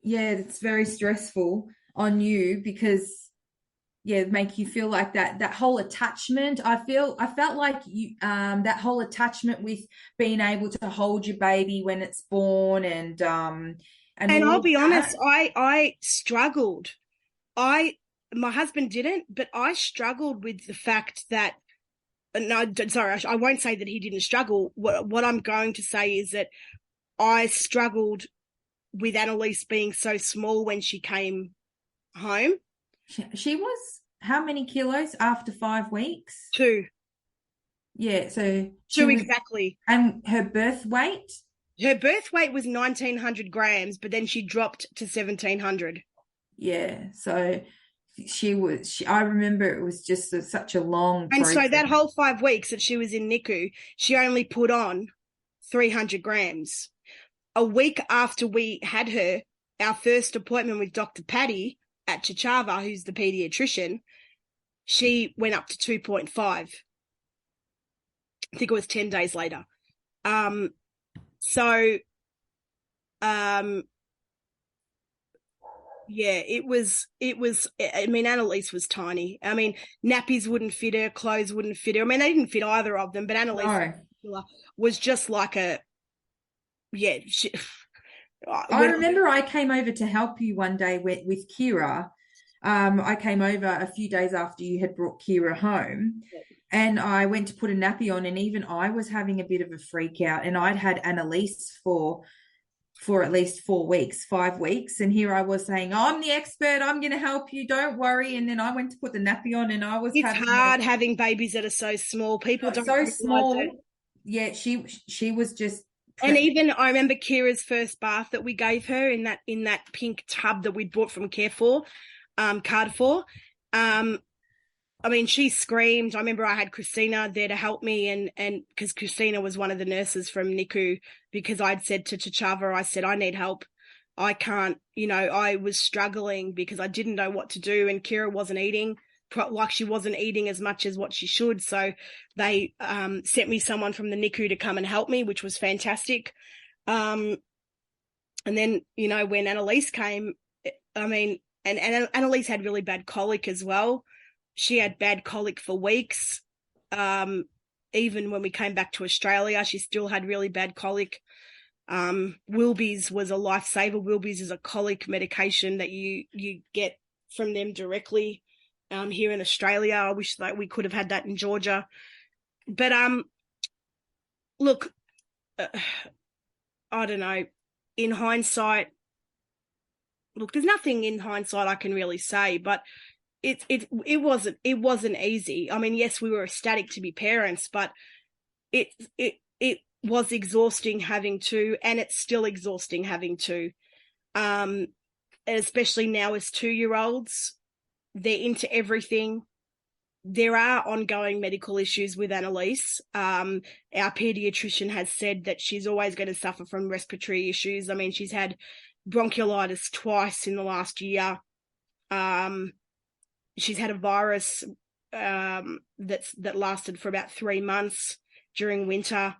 it's very stressful on you because make you feel like that whole attachment. I felt like you that whole attachment with being able to hold your baby when it's born and And all I'll of be honest, that. I struggled. My husband didn't, but I struggled with the fact that, no, sorry, I won't say that he didn't struggle. What I'm going to say is that I struggled with Annalise being so small when she came home. She was how many kilos after 5 weeks? Two. Yeah, so she Two was, exactly. and her birth weight? Her birth weight was 1,900 grams, but then she dropped to 1,700. Yeah, so I remember it was just such a long And process. so that whole 5 weeks that she was in NICU, she only put on 300 grams. A week after we had her, our first appointment with Dr. Patty at Chachava, who's the pediatrician, she went up to 2.5. I think it was 10 days later. Yeah, it was, I mean, Annalise was tiny. I mean, nappies wouldn't fit her, clothes wouldn't fit her. I mean, they didn't fit either of them, but Annalise was just like I remember I came over to help you one day with Kira. I came over a few days after you had brought Kira home, and I went to put a nappy on, and even I was having a bit of a freak out, and I'd had Annalise for at least 4 weeks, 5 weeks. And here I was saying, I'm the expert, I'm going to help you, don't worry. And then I went to put the nappy on and it's hard having babies that are so small. People don't so small. it. Yeah, she was just. And even I remember Kira's first bath that we gave her in that pink tub that we'd bought from Carrefour. I mean, she screamed. I remember I had Christina there to help me, and because Christina was one of the nurses from NICU, because I'd said to Chachava, I said, I need help. I can't, I was struggling because I didn't know what to do, and Kira wasn't eating, like she wasn't eating as much as what she should. So they sent me someone from the NICU to come and help me, which was fantastic. And then, when Annalise came, I mean, and Annalise had really bad colic as well. She had bad colic for weeks. Even when we came back to Australia, she still had really bad colic. Wilby's was a lifesaver. Wilby's is a colic medication that you get from them directly here in Australia. I wish that we could have had that in Georgia. But look, I don't know. In hindsight, look, there's nothing in hindsight I can really say, but it wasn't easy. I mean, yes, we were ecstatic to be parents, but it was exhausting having to, and it's still exhausting having to. Especially now as 2-year-olds, they're into everything. There are ongoing medical issues with Annalise. Our pediatrician has said that she's always going to suffer from respiratory issues. I mean, she's had bronchiolitis twice in the last year. She's had a virus that lasted for about 3 months during winter.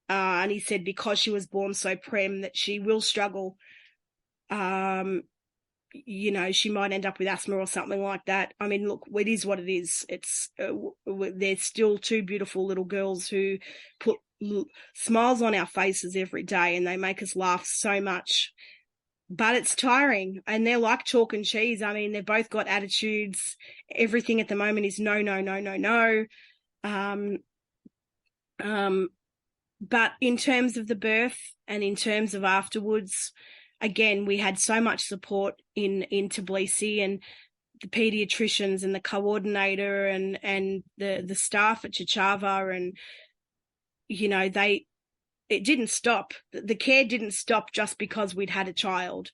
And he said because she was born so prem that she will struggle. She might end up with asthma or something like that. I mean, look, it is what it is. It's they're still two beautiful little girls who put smiles on our faces every day, and they make us laugh so much. But it's tiring, and they're like chalk and cheese. I mean, they've both got attitudes. Everything at the moment is no, no, no, no, no. But in terms of the birth and in terms of afterwards, again, we had so much support in Tbilisi, and the pediatricians and the coordinator and the staff at Chachava, and it didn't stop. The care didn't stop just because we'd had a child.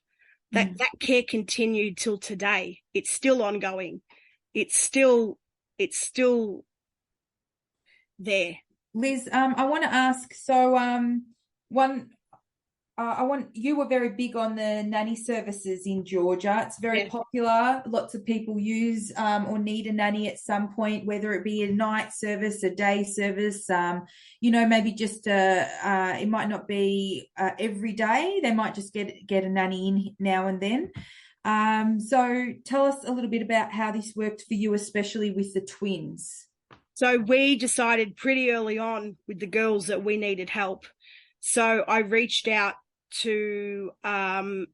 That care continued till today. It's still ongoing. It's still there. Liz, I want to ask, so you were very big on the nanny services in Georgia. It's very popular. Lots of people use or need a nanny at some point, whether it be a night service, a day service, maybe just it might not be every day. They might just get a nanny in now and then. So tell us a little bit about how this worked for you, especially with the twins. So we decided pretty early on with the girls that we needed help. So I reached out to some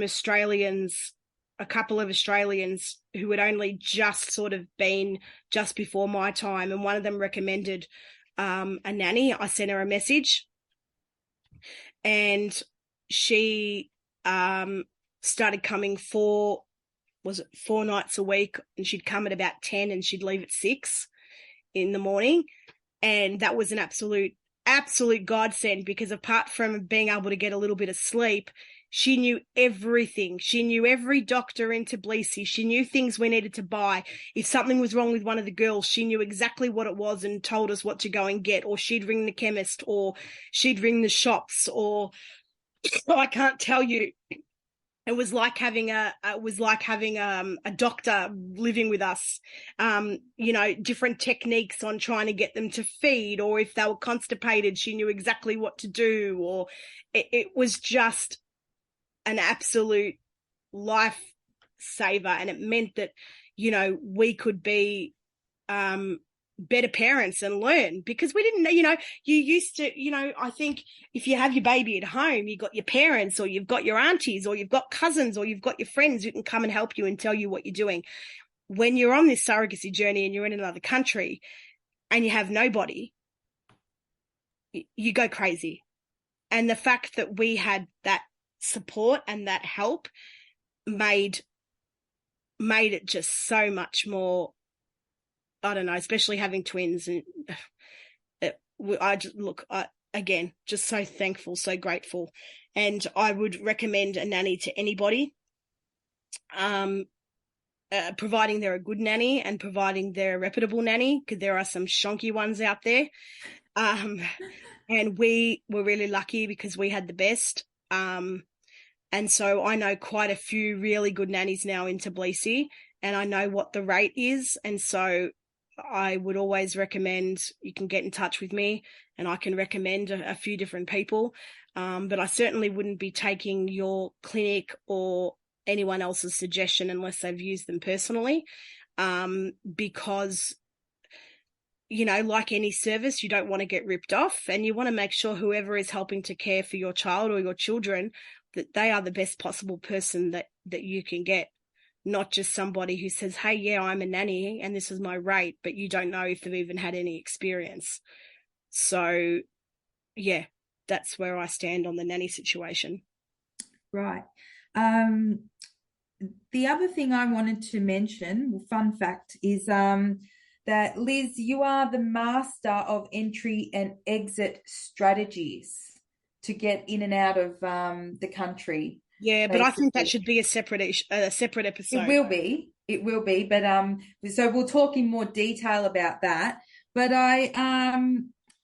Australians, a couple of Australians who had only just sort of been just before my time, and one of them recommended a nanny. I sent her a message, and she started coming 4 nights a week, and she'd come at about 10 and she'd leave at 6 in the morning. And that was an absolute godsend, because apart from being able to get a little bit of sleep, she knew everything. She knew every doctor in Tbilisi. She knew things we needed to buy. If something was wrong with one of the girls, she knew exactly what it was and told us what to go and get, or she'd ring the chemist, or she'd ring the shops, or I can't tell you. It was like having a doctor living with us. Different techniques on trying to get them to feed, or if they were constipated, she knew exactly what to do. Or it was just an absolute lifesaver, and it meant that we could be better parents and learn, because we didn't know, you used to, I think if you have your baby at home, you've got your parents, or you've got your aunties, or you've got cousins, or you've got your friends who can come and help you and tell you what you're doing. When you're on this surrogacy journey and you're in another country and you have nobody, you go crazy. And the fact that we had that support and that help made it just so much more, I don't know, especially having twins. And again, just so thankful, so grateful. And I would recommend a nanny to anybody, providing they're a good nanny and providing they're a reputable nanny, because there are some shonky ones out there. And we were really lucky because we had the best. And so I know quite a few really good nannies now in Tbilisi, and I know what the rate is. And so I would always recommend you can get in touch with me, and I can recommend a few different people. But I certainly wouldn't be taking your clinic or anyone else's suggestion unless they've used them personally, because, like any service, you don't want to get ripped off, and you want to make sure whoever is helping to care for your child or your children, that they are the best possible person that you can get. Not just somebody who says, hey, yeah, I'm a nanny and this is my rate, but you don't know if they've even had any experience. So, yeah, that's where I stand on the nanny situation. Right. The other thing I wanted to mention, fun fact, is that Liz, you are the master of entry and exit strategies to get in and out of the country. Yeah, but I think that Basically. should be a separate It episode. will be. It will be. But so we'll talk in more detail about that. But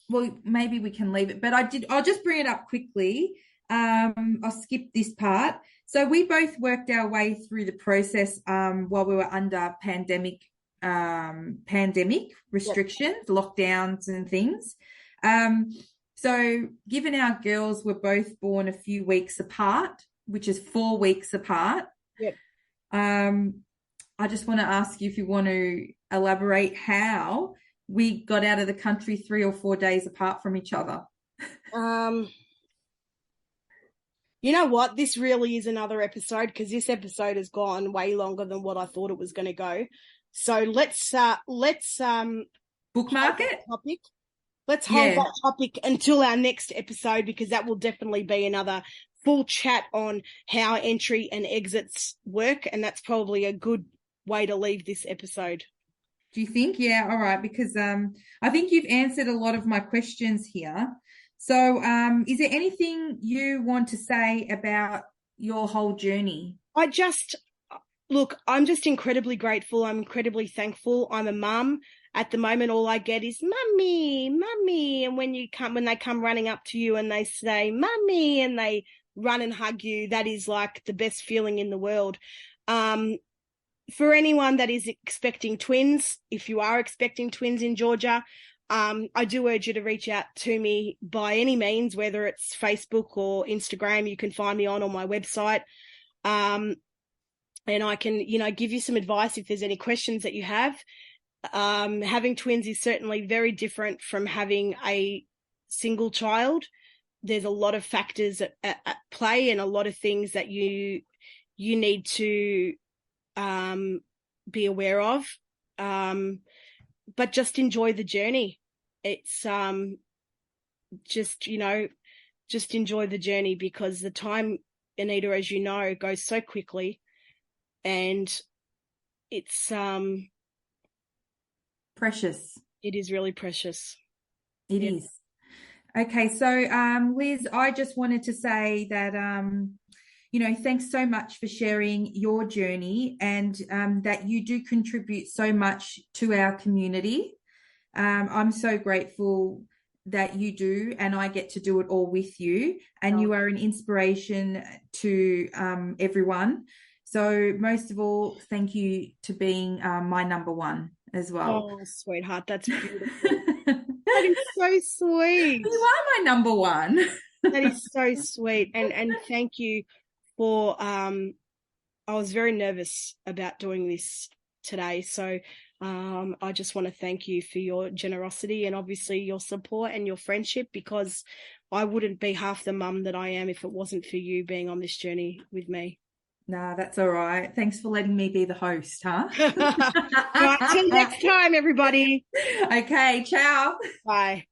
well, maybe we can leave it. But I'll just bring it up quickly. I'll skip this part. So we both worked our way through the process while we were under pandemic Yep. restrictions, lockdowns and things. So given our girls were both born a few weeks apart, which is 4 weeks apart, Yep. I just want to ask you if you want to elaborate how we got out of the country 3 or 4 days apart from each other. You know what? This really is another episode because this episode has gone way longer than what I thought it was going to go. So let's Bookmark it. topic. Let's hold that topic until our next episode because that will definitely be another full chat on how entry and exits work, and that's probably a good way to leave this episode. Do you think? Yeah, all right, because I think you've answered a lot of my questions here. So is there anything you want to say about your whole journey? I'm just incredibly grateful. I'm incredibly thankful. I'm a mum. At the moment, all I get is mummy, mummy. And when they come running up to you and they say mummy and they run and hug you, that is like the best feeling in the world. For anyone that is expecting twins, if you are expecting twins in Georgia, I do urge you to reach out to me by any means, whether it's Facebook or Instagram. You can find me on my website. And I can, give you some advice if there's any questions that you have. Having twins is certainly very different from having a single child. There's a lot of factors at play and a lot of things that you need to be aware of. But just enjoy the journey. It's just enjoy the journey because the time, Anita, as you know, goes so quickly. And it's precious. It is really precious. It is. Okay, so Liz, I just wanted to say that thanks so much for sharing your journey and that you do contribute so much to our community. I'm so grateful that you do, and I get to do it all with you. And you are an inspiration to everyone. So most of all, thank you to being my number one as well. Oh, sweetheart, that's beautiful. That is so sweet. You are my number one. That is so sweet. And thank you for, I was very nervous about doing this today. So I just want to thank you for your generosity and obviously your support and your friendship, because I wouldn't be half the mum that I am if it wasn't for you being on this journey with me. Nah, that's all right. Thanks for letting me be the host, huh? Right, till next time, everybody. Okay, ciao. Bye.